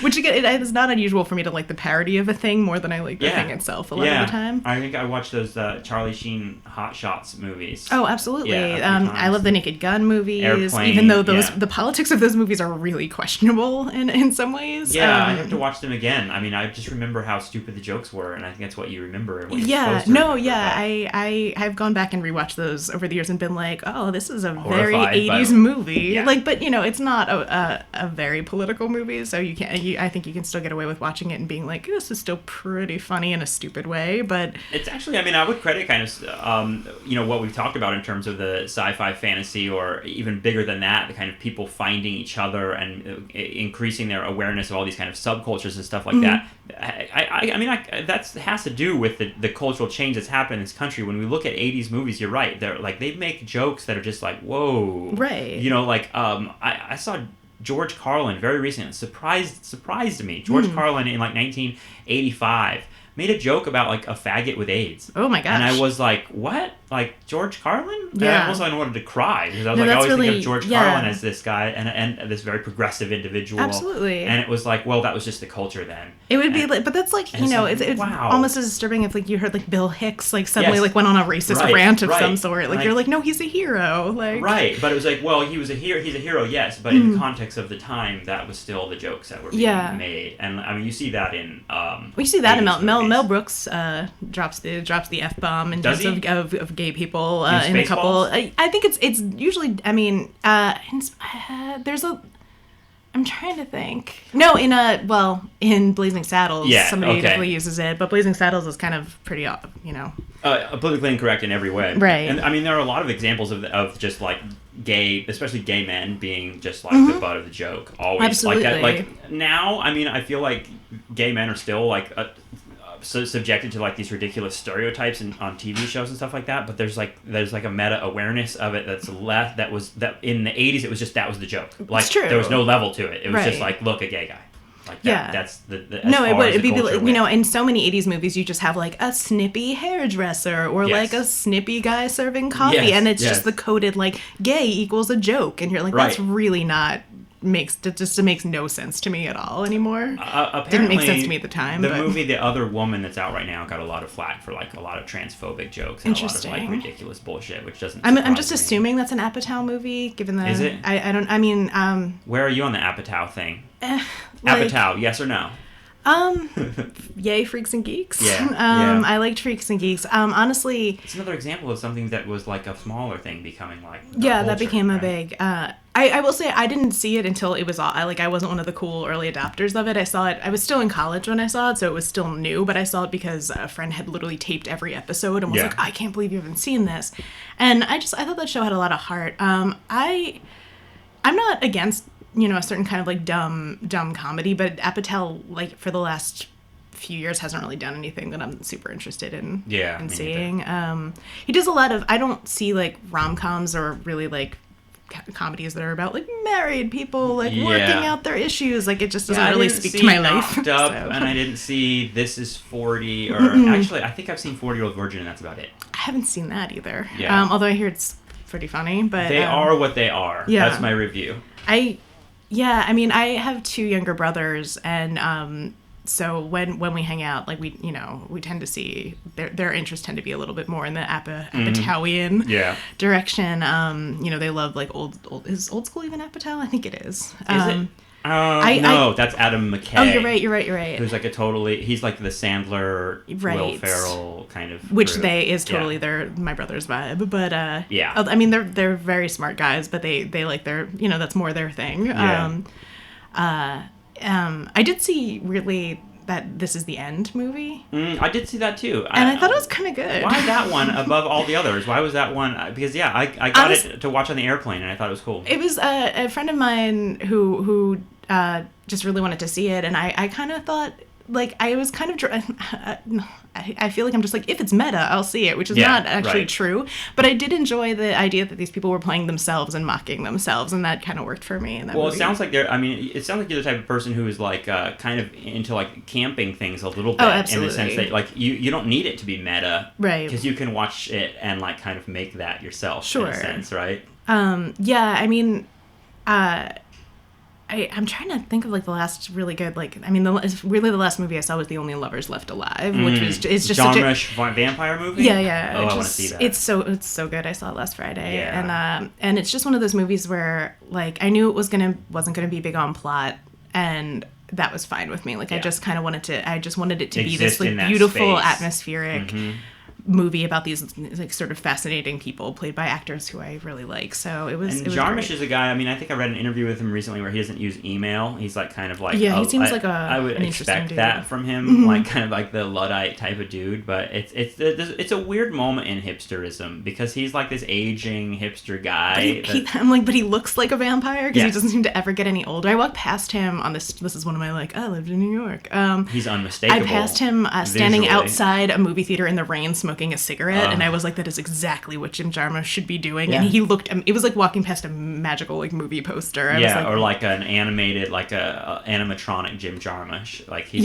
Which, again, it is not unusual for me to like the parody of a thing more than I like the thing itself a lot of the time. I think I watched those Charlie Sheen Hot Shots movies. Oh, absolutely. Yeah, I love the Naked Gun movies, Airplane, even though the politics of those movies are really questionable in some ways. Yeah, I have to watch them again. I mean, I just remember how stupid the jokes were, and I think that's what you remember. And what you're supposed to remember, I've gone back and rewatched those over the years and been like, oh, this is a very Horrified 80s movie. Yeah. Like, but it's not a very political movie, so you can. I think you can still get away with watching it and being like, this is still pretty funny in a stupid way. But it's actually, I mean, I would credit kind of, what we've talked about in terms of the sci-fi fantasy, or even bigger than that, the kind of people finding each other and increasing their awareness of all these kind of subcultures and stuff like that. I mean, that has to do with the cultural change that's happened in this country. When we look at 80s movies, you're right. They're like, they make jokes that are just like, whoa. Right. I saw George Carlin very recently. Surprised me. George Carlin in like 1985 made a joke about like a faggot with AIDS. Oh my gosh. And I was like, what? Like George Carlin? Yeah. And almost I wanted to cry because I was No, like, I that's always think really- of George yeah. Carlin as this guy and this very progressive individual. Absolutely. And it was like, well, that was just the culture then. It would be like, but that's like, and it's like, it's wow. almost as disturbing if like you heard like Bill Hicks like suddenly Yes. like went on a racist Right, rant of right. some sort. Like, Like- you're like, no, he's a hero. Like, Right, but it was like, well, he was a hero. He's a hero, yes, but in the context of the time, that was still the jokes that were being made. And I mean, you see that in We see that in 80s Mel movies. Brooks drops the F-bomb in Does terms he? of gay people In in a couple. Spaceballs? I think it's usually. I mean, there's a. I'm trying to think. No, in Blazing Saddles, somebody definitely uses it, but Blazing Saddles is kind of pretty, politically incorrect in every way. Right. And I mean, there are a lot of examples of just like gay, especially gay men being just like the butt of the joke. Always. Absolutely. Like that. Like now, I mean, I feel like gay men are still like subjected to like these ridiculous stereotypes on TV shows and stuff like that. But there's like a meta awareness of it that's left. That in the 80s, it was just that was the joke. Like It's true. there was no level to it. It was just Right. like, look, a gay guy. Like Yeah. that's the No, it would it'd be like, in so many 80s movies you just have like a snippy hairdresser or Yes. like a snippy guy serving coffee, Yes, and it's yes. just the coded like gay equals a joke, and you're like, that's Right. really not it makes no sense to me at all anymore. Apparently, Didn't make sense to me at the time. The but movie The Other Woman that's out right now got a lot of flack for like a lot of transphobic jokes and a lot of like Interesting. ridiculous bullshit, which doesn't. I'm just surprise me. assuming that's an Apatow movie, given the. Is it? I don't. I mean, Where are you on the Apatow thing? like, Apatow, yes or no? Yay, Freaks and Geeks. Yeah, I liked Freaks and Geeks. Honestly, It's another example of something that was like a smaller thing becoming like. yeah, that culture, became a right? big. I will say I didn't see it until it was all. I wasn't one of the cool early adopters of it. I saw it. I was still in college when I saw it, so it was still new. But I saw it because a friend had literally taped every episode and was Yeah. like, "I can't believe you haven't seen this," and I thought that show had a lot of heart. I'm not against a certain kind of like dumb comedy, but Apatow like for the last few years hasn't really done anything that I'm super interested in Yeah, me seeing. He does a lot of I don't see like rom-coms or really like comedies that are about like married people like Yeah. working out their issues. Like it just doesn't Yeah, I really didn't speak see to my Knocked life. Up, so. and I didn't see This Is 40, or actually, I think I've seen 40-Year-Old Virgin, and that's about it. I haven't seen that either. Yeah. Although I hear it's pretty funny, but They are what they are. yeah. That's my review. I mean, I have two younger brothers, and so when we hang out, like we tend to see their interests tend to be a little bit more in the Apatowian Yeah. direction. They love like old is old school even Apatow? I think it is. Is it? No, that's Adam McKay. Oh, you're right. Who's like he's like the Sandler, Will Right. Ferrell kind of. Which group. is totally Yeah. my brother's vibe, but Yeah. I mean they're very smart guys, but they like their that's more their thing. Yeah. I did see really that This Is the End movie, I did see that too, and I thought it was kind of good. Why that one above all the others? Why was that one? Because I got it to watch on the airplane, and I thought it was cool. It was a friend of mine who just really wanted to see it, and I kind of thought like I was kind of I feel like I'm just like, if it's meta, I'll see it, which is not actually true. But I did enjoy the idea that these people were playing themselves and mocking themselves, and that kind of worked for me in that movie. It sounds like it sounds like you're the type of person who is like kind of into like camping things a little bit. Oh, absolutely. In the sense that like you don't need it to be meta, right? Because you can watch it and like kind of make that yourself. Sure. In a sense, right? Yeah, I mean, I'm trying to think of like the last really good, like, I mean, the last movie I saw was The Only Lovers Left Alive, which was it's just Jarmusch vampire movie. Yeah. Oh, I want to see that. It's so good. I saw it last Friday, and it's just one of those movies where like I knew it wasn't gonna be big on plot, and that was fine with me. Like I just kind of wanted it to be this like beautiful atmospheric movie about these like sort of fascinating people played by actors who I really like. So it was. And Jarmusch is a guy. I mean, I think I read an interview with him recently where he doesn't use email. He's like kind of like he seems like I would an expect that from him, like kind of like the Luddite type of dude. But it's a weird moment in hipsterism because he's like this aging hipster guy. I'm like, but he looks like a vampire because he doesn't seem to ever get any older. I walked past him on this. This is one of my like I lived in New York. He's unmistakable. I passed him standing outside a movie theater in the rain smoking a cigarette, and I was like, that is exactly what Jim Jarmusch should be doing. And he looked, it was like walking past a magical like movie poster. I was like, or like an animated, like a animatronic Jim Jarmusch. Like which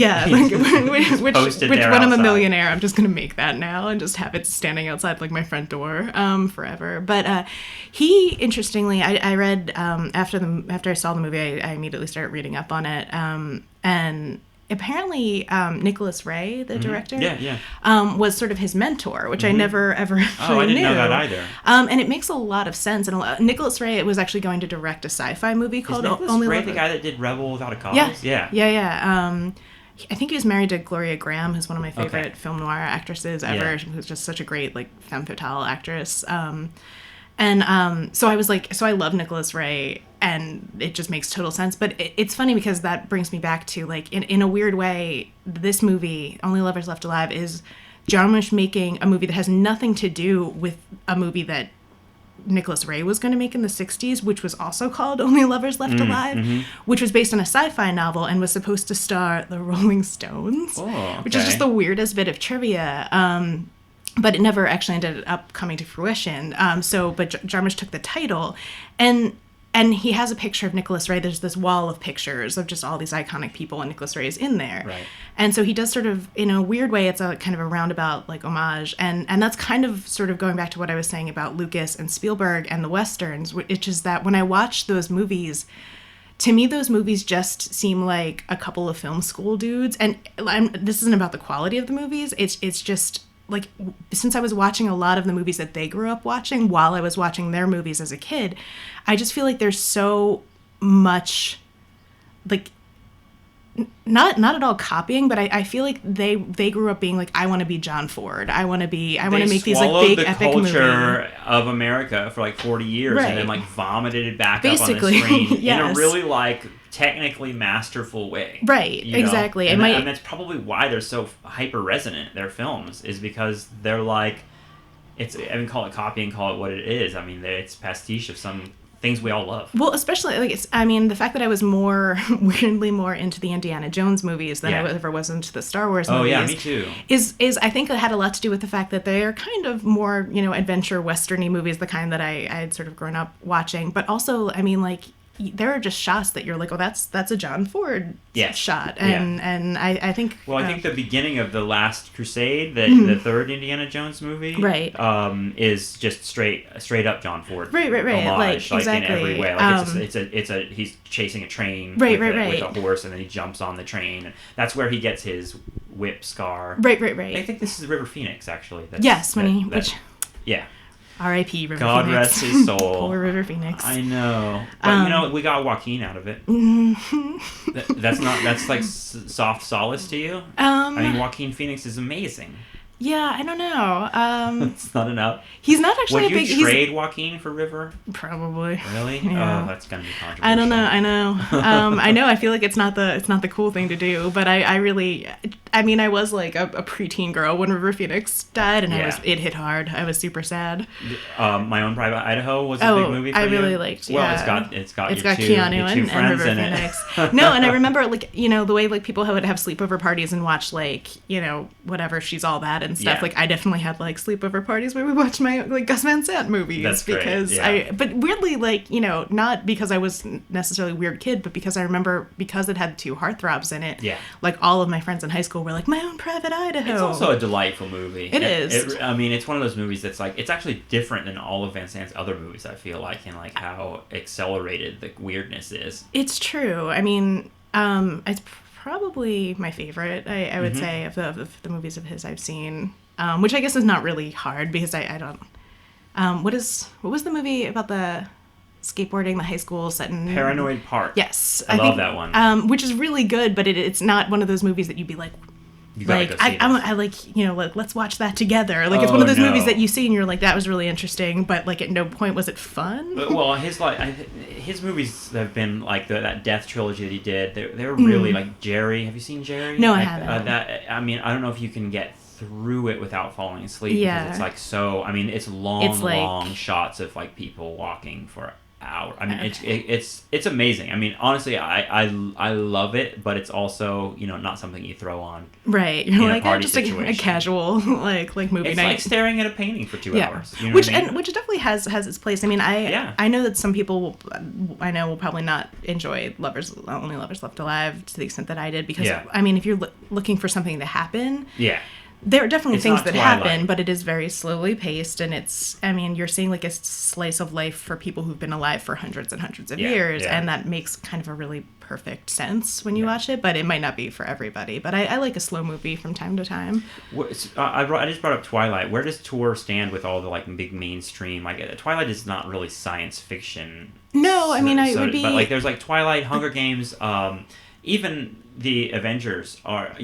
when I'm a millionaire, I'm just gonna make that now and just have it standing outside like my front door forever. But he, interestingly, I read after I saw the movie, I immediately started reading up on it, and apparently Nicholas Ray, the director, was sort of his mentor, which I never ever actually I didn't knew. know that either. And it makes a lot of sense. And Nicholas Ray was actually going to direct a sci-fi movie called Only Ray, the guy that did Rebel Without a Cause? Yeah. I think he was married to Gloria Graham, who's one of my favorite film noir actresses ever. She was just such a great like femme fatale actress. So I was like, so I love Nicholas Ray, and it just makes total sense. But it's funny because that brings me back to like, in a weird way, this movie, Only Lovers Left Alive, is Jarmusch making a movie that has nothing to do with a movie that Nicholas Ray was going to make in the 60s, which was also called Only Lovers Left Alive, which was based on a sci-fi novel and was supposed to star the Rolling Stones, which is just the weirdest bit of trivia. But it never actually ended up coming to fruition. But Jarmusch took the title, and he has a picture of Nicholas Ray. There's this wall of pictures of just all these iconic people, and Nicholas Ray is in there. Right. And so he does sort of, in a weird way, it's a kind of a roundabout like homage, and that's kind of sort of going back to what I was saying about Lucas and Spielberg and the Westerns, which is that when I watch those movies, to me, those movies just seem like a couple of film school dudes. And this isn't about the quality of the movies. It's just like, since I was watching a lot of the movies that they grew up watching while I was watching their movies as a kid, I just feel like there's so much, like, not at all copying, but I feel like they grew up being like, I want to be John Ford. I want to make these like big epic movies. They swallowed the culture of America for like 40 years and then like vomited it back up on the screen in a really like technically masterful way. Right, exactly. And that's probably why they're so hyper resonant, their films, is because they're like, call it copying, call it what it is. I mean, it's pastiche of some things we all love. Well, especially like the fact that I was weirdly more into the Indiana Jones movies than I ever was into the Star Wars movies. Oh yeah, me too. Is I think it had a lot to do with the fact that they are kind of more adventure westerny movies, the kind that I had sort of grown up watching. But also, I mean, like, there are just shots that you're like, oh, that's a John Ford shot, and I think. Well, I think the beginning of The Last Crusade, the third Indiana Jones movie, is just straight up John Ford, right, homage, like exactly. in every way. Like he's chasing a train with a horse, and then he jumps on the train, and that's where he gets his whip scar. Right. I think this is River Phoenix, actually. R.I.P. River God Phoenix. rest his soul. Poor River Phoenix. I know, but we got Joaquin out of it. That's like soft solace to you. I mean, Joaquin Phoenix is amazing. Yeah, I don't know. It's not enough. He's not actually Would you trade Joaquin for River? Probably. Really? Yeah. Oh, that's gonna be controversial. I don't know. I know. I know. I feel like it's not the cool thing to do, but I really, I mean, I was like a preteen girl when River Phoenix died, and it hit hard. I was super sad. My Own Private Idaho was a big movie for you? I really liked. Well, yeah. it's got Keanu your two and River friends in Phoenix. it. No, and I remember like the way like people would have sleepover parties and watch like whatever She's All That and stuff. Yeah. Like I definitely had like sleepover parties where we watched my like Gus Van Sant movies. That's great. Because Yeah. but weirdly like not because I was necessarily a weird kid, but because I remember because it had two heartthrobs in it. Yeah. Like all of my friends in high school were like My Own Private Idaho. It's also a delightful movie. It is. I mean, it's one of those movies that's like, it's actually different than all of Van Sant's other movies, I feel like, and like how accelerated the weirdness is. It's true. I mean, it's probably my favorite, I would say, of the movies of his I've seen, which I guess is not really hard because I don't... what was the movie about the skateboarding, the high school set in... Paranoid Park. Yes. I love that one. Which is really good, but it's not one of those movies that you'd be like... You gotta go see I like, let's watch that together. Like, it's one of those movies that you see and you're like, that was really interesting, but like at no point was it fun. Well, his movies have been like that Death trilogy that he did. They were really like Jerry. Have you seen Jerry? No, I haven't. I mean, I don't know if you can get through it without falling asleep because it's like so. I mean, it's long shots of like people walking for hours. I mean, it's amazing. I mean, honestly, I love it, but it's also not something you throw on. Right, you're like just situation. a casual like movie it's night. like staring at a painting for 2 hours. You know which what I mean? which definitely has its place. I mean, I know that some people will probably not enjoy Only Lovers Left Alive to the extent that I did because I mean, if you're looking for something to happen, there are definitely things that happen, but it is very slowly paced, and you're seeing like a slice of life for people who've been alive for hundreds and hundreds of years, and that makes kind of a really perfect sense when you watch it, but it might not be for everybody. But I like a slow movie from time to time. I just brought up Twilight. Where does Tor stand with all the like big mainstream? Like Twilight is not really science fiction. No, I mean, would be... But like there's like Twilight, Hunger Games, even the Avengers are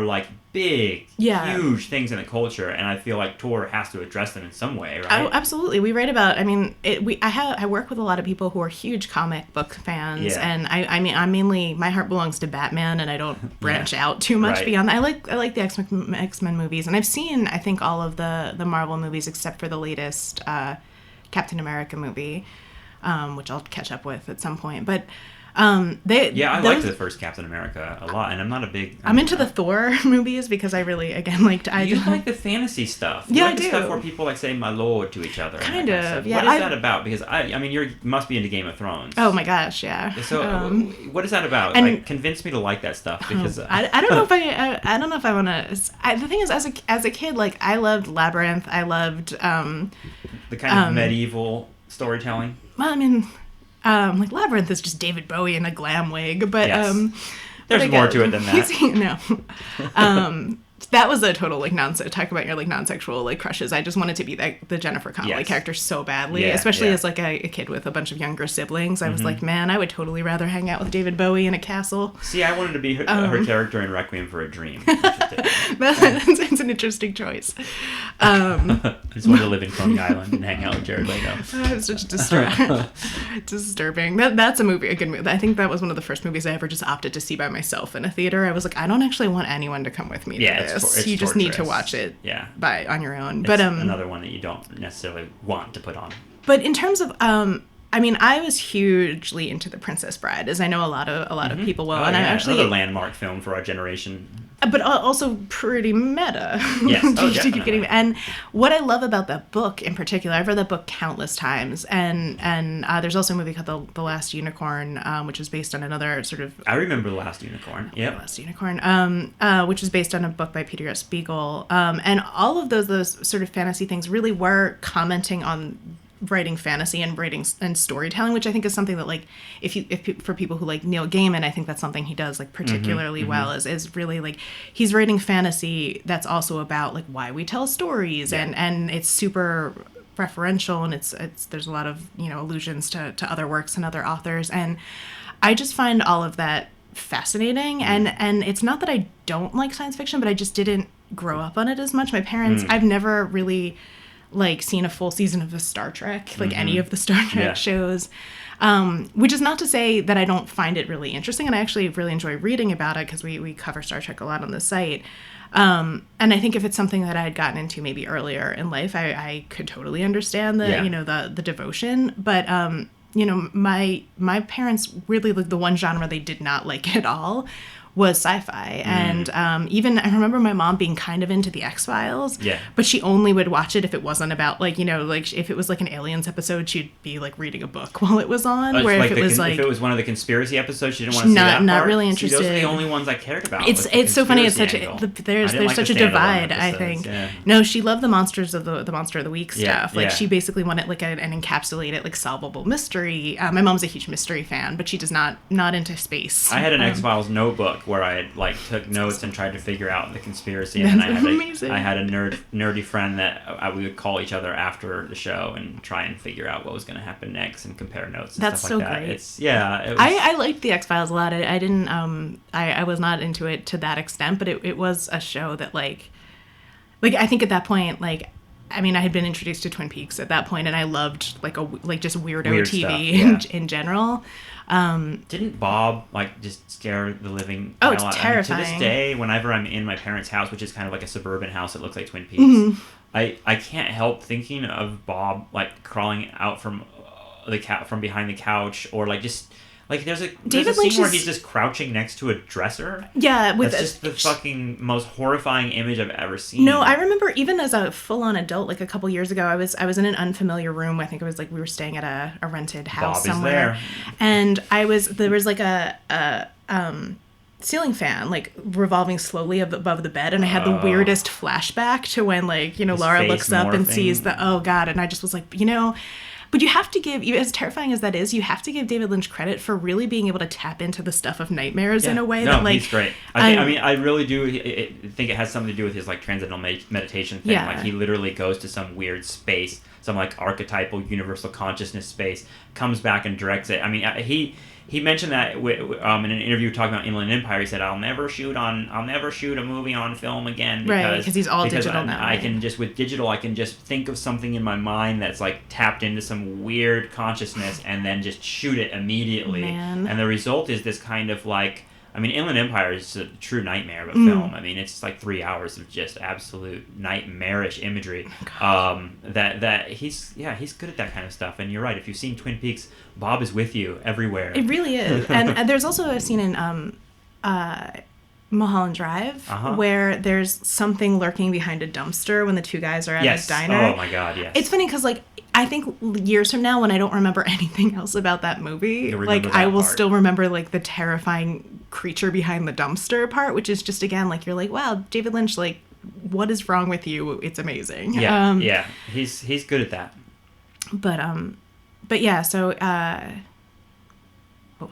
like big, huge things in the culture, and I feel like Tor has to address them in some way, right? Oh, absolutely. We write about. I mean, I work with a lot of people who are huge comic book fans, and I'm mainly my heart belongs to Batman, and I don't branch out too much beyond that. I like the X-Men movies, and I've seen I think all of the Marvel movies except for the latest Captain America movie, which I'll catch up with at some point, but. I liked the first Captain America a lot, and I'm not a big... I'm into the Thor movies because I really, again, like... You like the fantasy stuff. Yeah, like I do. The stuff where people like say "my lord" to each other. Kind of, yeah. What is that about? Because I mean, you must be into Game of Thrones. Oh my gosh, yeah. So, what is that about? And, like, convince me to like that stuff because I don't know if I don't know if I want to. The thing is, as a kid, like I loved Labyrinth. I loved the kind of medieval storytelling. Well, I mean. Like Labyrinth is just David Bowie in a glam wig, but there's more to it than that. No, that was a total like talk about your like non-sexual like crushes. I just wanted to be the Jennifer Connelly character so badly, especially as like a kid with a bunch of younger siblings. I was like, man, I would totally rather hang out with David Bowie in a castle. See, I wanted to be her character in Requiem for a Dream. That's an interesting choice. I just wanted to live in Coney Island and hang out with Jared Leto. It's such disturbing. That's a good movie. I think that was one of the first movies I ever just opted to see by myself in a theater. I was like, I don't actually want anyone to come with me to this. You just need to watch it on your own. But another one that you don't necessarily want to put on. But in terms of I mean, I was hugely into The Princess Bride, as I know a lot of people will. And I actually another landmark film for our generation. But also pretty meta. Yes, definitely. And what I love about that book in particular, I've read that book countless times, and there's also a movie called The Last Unicorn, which is based on another sort of... I remember The Last Unicorn, The Last Unicorn, which is based on a book by Peter S. Beagle. And all of those sort of fantasy things really were commenting on writing fantasy and writing and storytelling, which I think is something that like if for people who like Neil Gaiman, I think that's something he does like particularly well is really like he's writing fantasy that's also about like why we tell stories and it's super referential and it's there's a lot of allusions to other works and other authors, and I just find all of that fascinating. And it's not that I don't like science fiction, but I just didn't grow up on it as much. My parents, I've never really like seen a full season of the Star Trek, like any of the Star Trek shows. Which is not to say that I don't find it really interesting, and I actually really enjoy reading about it because we cover Star Trek a lot on the site. And I think if it's something that I had gotten into maybe earlier in life, I could totally understand the devotion. But my parents really, like, the one genre they did not like at all was sci-fi. And even I remember my mom being kind of into the X-Files, but she only would watch it if it wasn't about, like, like if it was like an Aliens episode, she'd be like reading a book while it was on. Where like if it was if it was one of the conspiracy episodes, she didn't want to see that not part. really interested. See, those are the only ones I cared about. It's so funny. It's such there's like such the a divide. episodes, I think no, she loved the Monster of the Week stuff. Like she basically wanted like an encapsulated, like, solvable mystery. My mom's a huge mystery fan, but she does not into space. I had an X-Files notebook where I like took notes and tried to figure out the conspiracy, and then I had a nerdy friend that we would call each other after the show and try and figure out what was going to happen next and compare notes and That's stuff like so that. Great. I liked the X-Files a lot. I didn't I was not into it to that extent, but it was a show that like I think at that point, like, I mean, I had been introduced to Twin Peaks at that point, and I loved like just weird TV stuff, in general. Didn't Bob like just scare the living hell out? It's terrifying. To this day, whenever I'm in my parents' house, which is kind of like a suburban house that looks like Twin Peaks, I can't help thinking of Bob like crawling out from from behind the couch, or like just like there's a scene where he's just crouching next to a dresser. Yeah, that's just the fucking most horrifying image I've ever seen. No, I remember even as a full-on adult, like a couple years ago, I was in an unfamiliar room. I think it was like we were staying at a rented house Bob somewhere, is there. and there was like a ceiling fan like revolving slowly above the bed, and I had the weirdest flashback to when, like, Laura looks up and sees oh god, and I just was like, but you have to give, as terrifying as that is, you have to give David Lynch credit for really being able to tap into the stuff of nightmares in a way that, like, he's great. I mean, I really do think it has something to do with his like transcendental meditation thing. Yeah. Like he literally goes to some weird space, some like archetypal universal consciousness space, comes back and directs it. I mean, he mentioned that in an interview talking about Inland Empire. He said, "I'll never shoot a movie on film again because he's all digital now. I can just with digital, I can just think of something in my mind that's like tapped into some weird consciousness and then just shoot it immediately." Man. And the result is this kind of like, I mean, Inland Empire is a true nightmare of a film. I mean, it's like 3 hours of just absolute nightmarish imagery. That he's good at that kind of stuff. And you're right. If you've seen Twin Peaks, Bob is with you everywhere. It really is. And there's also a scene in Mulholland Drive where there's something lurking behind a dumpster when the two guys are at a diner. Oh my god, yes. It's funny because, like, I think years from now when I don't remember anything else about that movie, like, I will still remember, like, the terrifying creature behind the dumpster part, which is just, again, like, you're like, wow, David Lynch, like, what is wrong with you? It's amazing. Yeah, he's good at that. But yeah, so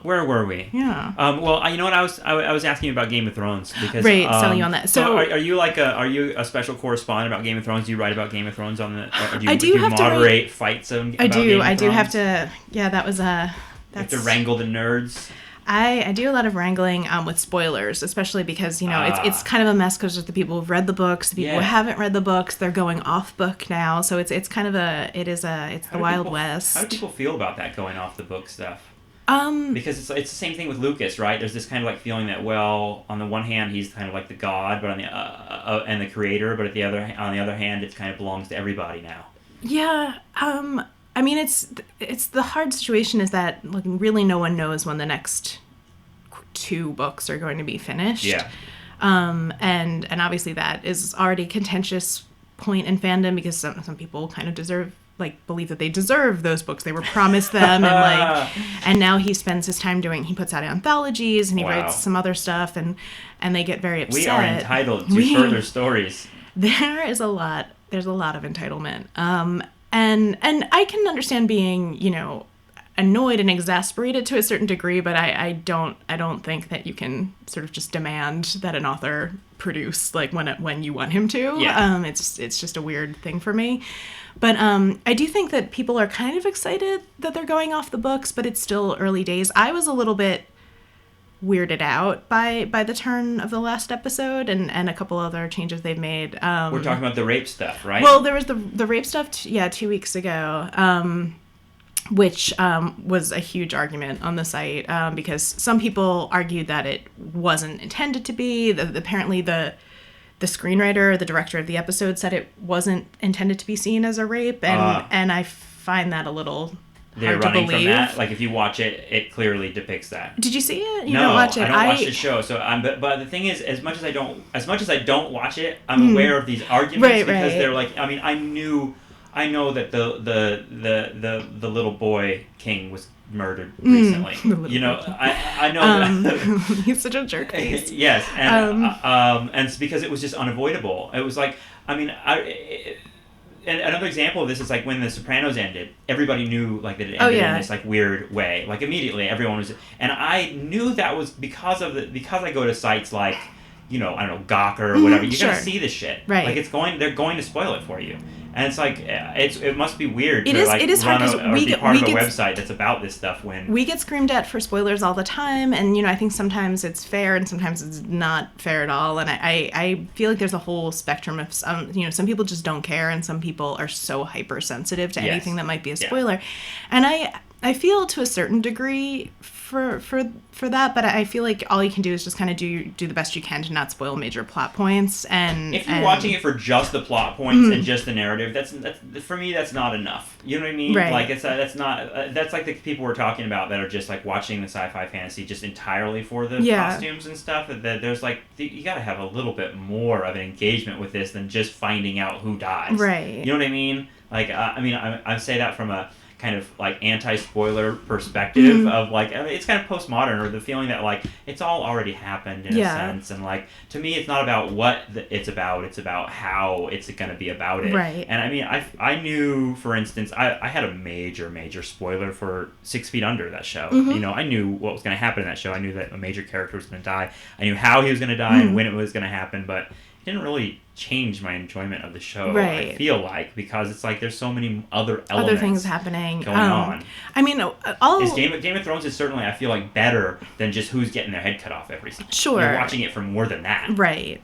where were we? Yeah. Well, you know what, I was asking you about Game of Thrones because selling you on that. So are you a special correspondent about Game of Thrones? Do you write about Game of Thrones on the? Or do I you moderate fights on? I do. Game of I do Thrones? have to. Yeah, that was You have to wrangle the nerds. I do a lot of wrangling with spoilers, especially because, it's kind of a mess because there's the people who've read the books, the people who haven't read the books, they're going off book now, so it's kind of it's the Wild West. How do people feel about that going off the book stuff? Because it's the same thing with Lucas, right? There's this kind of like feeling that, well, on the one hand he's kind of like the god, but on the and the creator, but on the other hand it kind of belongs to everybody now. Yeah. I mean, it's the hard situation is that, like, really no one knows when the next 2 books are going to be finished. Yeah. And obviously that is already a contentious point in fandom because some people kind of believe that they deserve those books. They were promised them, and now he spends his time he puts out anthologies and he writes some other stuff, and they get very upset. We are entitled to further stories. There's a lot of entitlement. And I can understand being, annoyed and exasperated to a certain degree, but I don't think that you can sort of just demand that an author produce like when you want him to. Yeah. It's just a weird thing for me. But I do think that people are kind of excited that they're going off the books, but it's still early days. I was a little bit weirded out by the turn of the last episode and a couple other changes they've made. We're talking about the rape stuff, right? Well, there was the rape stuff, 2 weeks ago, which was a huge argument on the site because some people argued that it wasn't intended to be. Apparently, the screenwriter, the director of the episode, said it wasn't intended to be seen as a rape, and I find that a little They're hard to running believe. from that. Like, if you watch it, it clearly depicts that. Did you see it? You no, don't watch it. I don't watch the show. So, but the thing is, as much as I don't watch it, I'm aware of these arguments because they're like. I mean, I know that the little boy king was murdered recently. You know, I know that. He's such a jerk face. Yes, and it's because it was just unavoidable. It was like, I mean, and another example of this is like when The Sopranos ended, everybody knew like that it ended in this like weird way. Like immediately, everyone was, and I knew that was because I go to sites like, you know, I don't know, Gawker or whatever. You're gonna see this shit, right? Like they're going to spoil it for you, and it's like it must be weird to it is run hard or be part of a website that's about this stuff when we get screamed at for spoilers all the time, and you know I think sometimes it's fair and sometimes it's not fair at all, and I feel like there's a whole spectrum of some people just don't care and some people are so hypersensitive to anything that might be a spoiler, and I feel to a certain degree for that, but I feel like all you can do is just kind of do the best you can to not spoil major plot points. And if you're watching it for just the plot points and just the narrative, that's for me that's not enough. You know what I mean? Right. Like that's not that's like the people we're talking about that are just like watching the sci-fi fantasy just entirely for the costumes and stuff. That there's like you got to have a little bit more of an engagement with this than just finding out who dies. Right. You know what I mean? Like I mean I say that from a kind of like anti-spoiler perspective of like it's kind of postmodern, or the feeling that like it's all already happened in a sense, and like to me it's not about what it's about how it's going to be about it. Right. And I mean I knew, for instance, I had a major spoiler for 6 Feet Under, that show. You know, I knew what was going to happen in that show. I knew that a major character was going to die. I knew how he was going to die and when it was going to happen, but it didn't really change my enjoyment of the show. Right. I feel like, because it's like there's so many other elements, things happening going on. I mean, Game of Thrones is certainly, I feel like, better than just who's getting their head cut off every season. Sure. You're watching it for more than that. Right.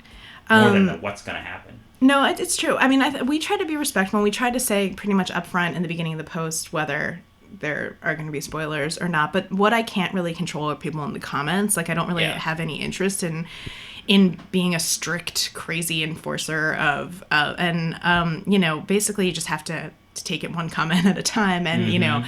More than what's going to happen. No, it's true. I mean, we try to be respectful. We try to say pretty much upfront in the beginning of the post whether there are going to be spoilers or not. But what I can't really control are people in the comments. Like, I don't really have any interest in being a strict, crazy enforcer of, you know, basically you just have to take it one comment at a time. And, you know,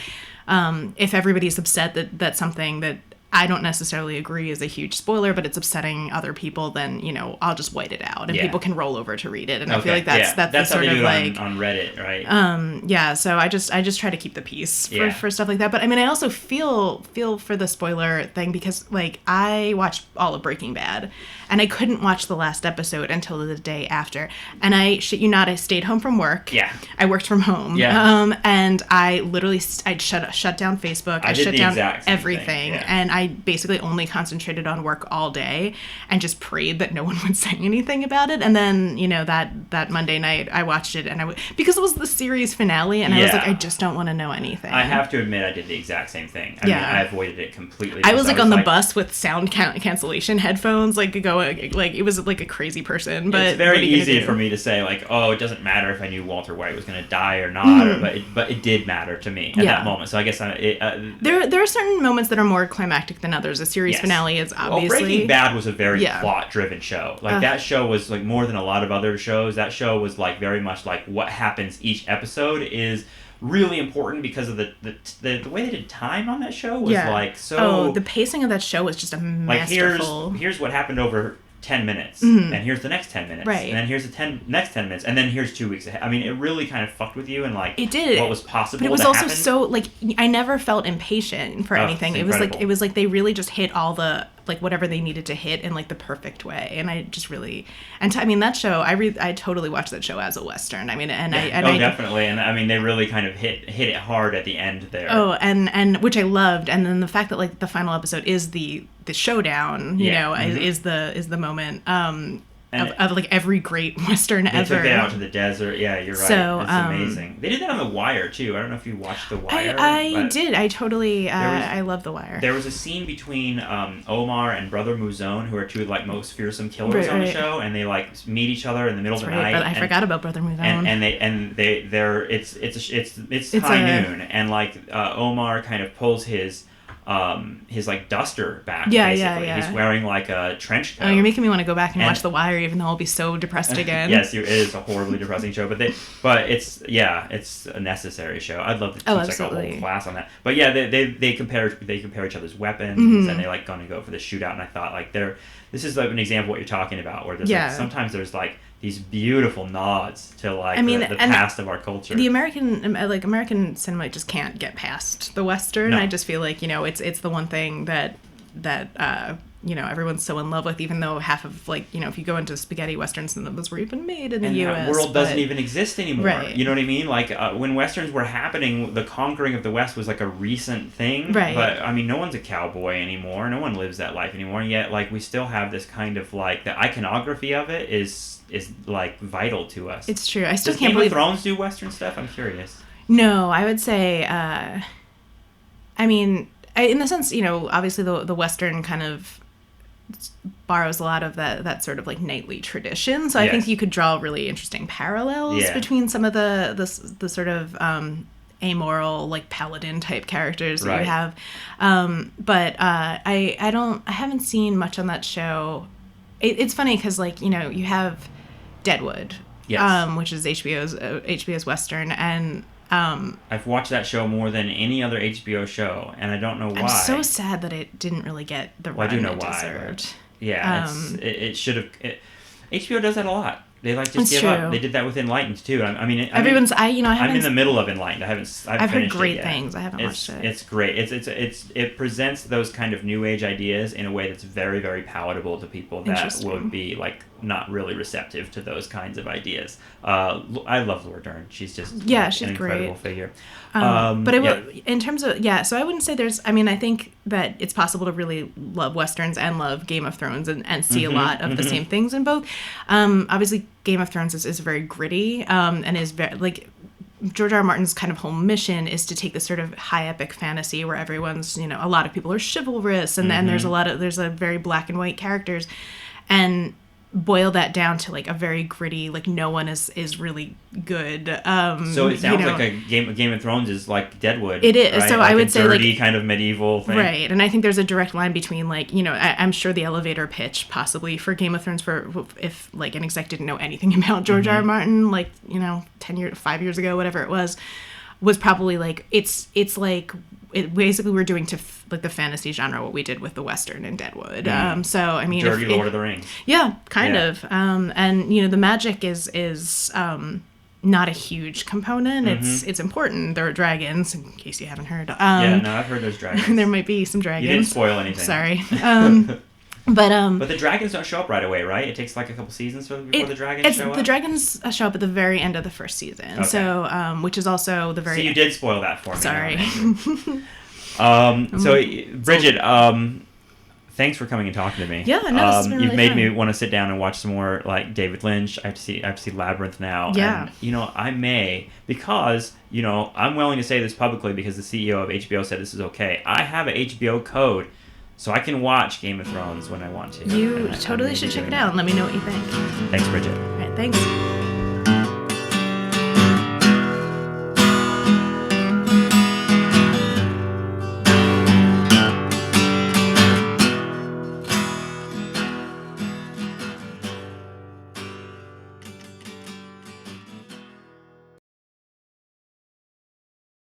if everybody's upset that something that I don't necessarily agree is a huge spoiler, but it's upsetting other people, then, you know, I'll just white it out and people can roll over to read it. And I feel like that's the sort of like on Reddit, right? So I just try to keep the peace for stuff like that. But I mean, I also feel for the spoiler thing because like I watched all of Breaking Bad and I couldn't watch the last episode until the day after. And I shit you not, I stayed home from work. Yeah. I worked from home. Yeah. And I literally I'd shut down Facebook. I shut down everything. And I basically only concentrated on work all day and just prayed that no one would say anything about it. And then, you know, that Monday night I watched it and because it was the series finale and I was like, I just don't want to know anything. I have to admit I did the exact same thing. I mean, I avoided it completely. I was like on the bus with sound cancellation headphones, like going, like it was like a crazy person. But it's very easy for me to say like, oh, it doesn't matter if I knew Walter White was going to die or not, but it did matter to me at that moment. So I guess there are certain moments that are more climactic than others. A series finale is obviously... Well, Breaking Bad was a very plot-driven show. Like, that show was, like, more than a lot of other shows. That show was, like, very much, like, what happens each episode is really important because of the way they did time on that show was, like, so... Oh, the pacing of that show was just a masterful... Like, here's what happened over 10 minutes, and here's the next 10 minutes, and then here's the next 10 minutes, and then here's 2 weeks ahead. I mean, it really kind of fucked with you and like it did. What was possible. But it was to also happen. So like I never felt impatient for anything. It was like they really just hit all the like whatever they needed to hit in like the perfect way, and I just really I mean that show I totally watched that show as a Western. I mean, and I definitely, and I mean they really kind of hit it hard at the end there. Oh, and which I loved, and then the fact that like the final episode is the showdown, you know, is the moment. of like every great Western ever. They took it out to the desert. Yeah, you're right. So, it's amazing. They did that on The Wire, too. I don't know if you watched The Wire. I did. I totally, I love The Wire. There was a scene between Omar and Brother Muzone, who are two of like most fearsome killers on the show, and they like meet each other in the middle of the night. But I forgot about Brother Muzone. It's high noon, and like Omar kind of pulls his like duster back. Basically. He's wearing like a trench coat. Oh, you're making me want to go back and watch The Wire, even though I'll be so depressed again. Yes, it is a horribly depressing show, but it's a necessary show. I'd love to teach like a whole class on that. But yeah, they compare each other's weapons, and they like gonna go for the shootout. And I thought like this is like an example of what you're talking about, where there's like, sometimes there's like these beautiful nods to like the past of our culture. The American cinema just can't get past the Western. No. I just feel like it's the one thing that everyone's so in love with, even though half of if you go into spaghetti Westerns, and those were even made in the U.S. That world doesn't even exist anymore. Right. You know what I mean? Like when Westerns were happening, the conquering of the West was like a recent thing. Right. But I mean, no one's a cowboy anymore. No one lives that life anymore. And yet, like we still have this kind of like the iconography of it is like vital to us. It's true. I still Does can't Game believe of Thrones do Western stuff? I'm curious. No, I would say. In the sense, obviously the Western kind of borrows a lot of that sort of like knightly tradition. So I think you could draw really interesting parallels between some of the sort of amoral like paladin type characters that you have. But I haven't seen much on that show. It's funny because you have Deadwood, which is HBO's Western, and I've watched that show more than any other HBO show, and I don't know why. I'm so sad that it didn't really get the run it deserved. Yeah, it should have. HBO does that a lot. They like just give up. They did that with Enlightened too. I'm in the middle of Enlightened. I've heard great things. I haven't watched it. It's great. It presents those kind of new age ideas in a way that's very, very palatable to people that would be like not really receptive to those kinds of ideas. I love Laura Dern. She's just she's an incredible great. figure. But in terms of so I wouldn't say there's. I think that it's possible to really love Westerns and love Game of Thrones and see a lot of the same things in both. Obviously, Game of Thrones is very gritty and is very like George R. R. Martin's kind of whole mission is to take this sort of high epic fantasy where everyone's a lot of people are chivalrous and then there's a very black and white characters and boil that down to like a very gritty, like no one is really good. So it sounds like a Game of Thrones is like Deadwood. It is. Right? So like I would a say dirty like kind of medieval thing. Right. And I think there's a direct line between like, I'm sure the elevator pitch possibly for Game of Thrones for if like an exec didn't know anything about George R. R. Martin, like, 5 years ago, whatever it was probably like, it's like, basically we're doing to like the fantasy genre what we did with the Western and Deadwood. Dirty Lord of the Rings. Yeah, kind of. And the magic is not a huge component. It's important. There are dragons, in case you haven't heard. I've heard there's dragons. There might be some dragons. You didn't spoil anything. Sorry. But the dragons don't show up right away, right? It takes like a couple seasons before the dragons show up? The dragons show up at the very end of the first season. Okay. So, which is also the very... So you did spoil that for me. Sorry. Bridget, thanks for coming and talking to me. Yeah, no, this has been really You've made fun. me want to sit down and watch some more like David Lynch. I have to see Labyrinth now. Yeah. And, I may, because, I'm willing to say this publicly because the CEO of HBO said this is okay. I have an HBO code. So I can watch Game of Thrones when I want to. You totally should check it out and let me know what you think. Thanks, Bridget. All right, thanks.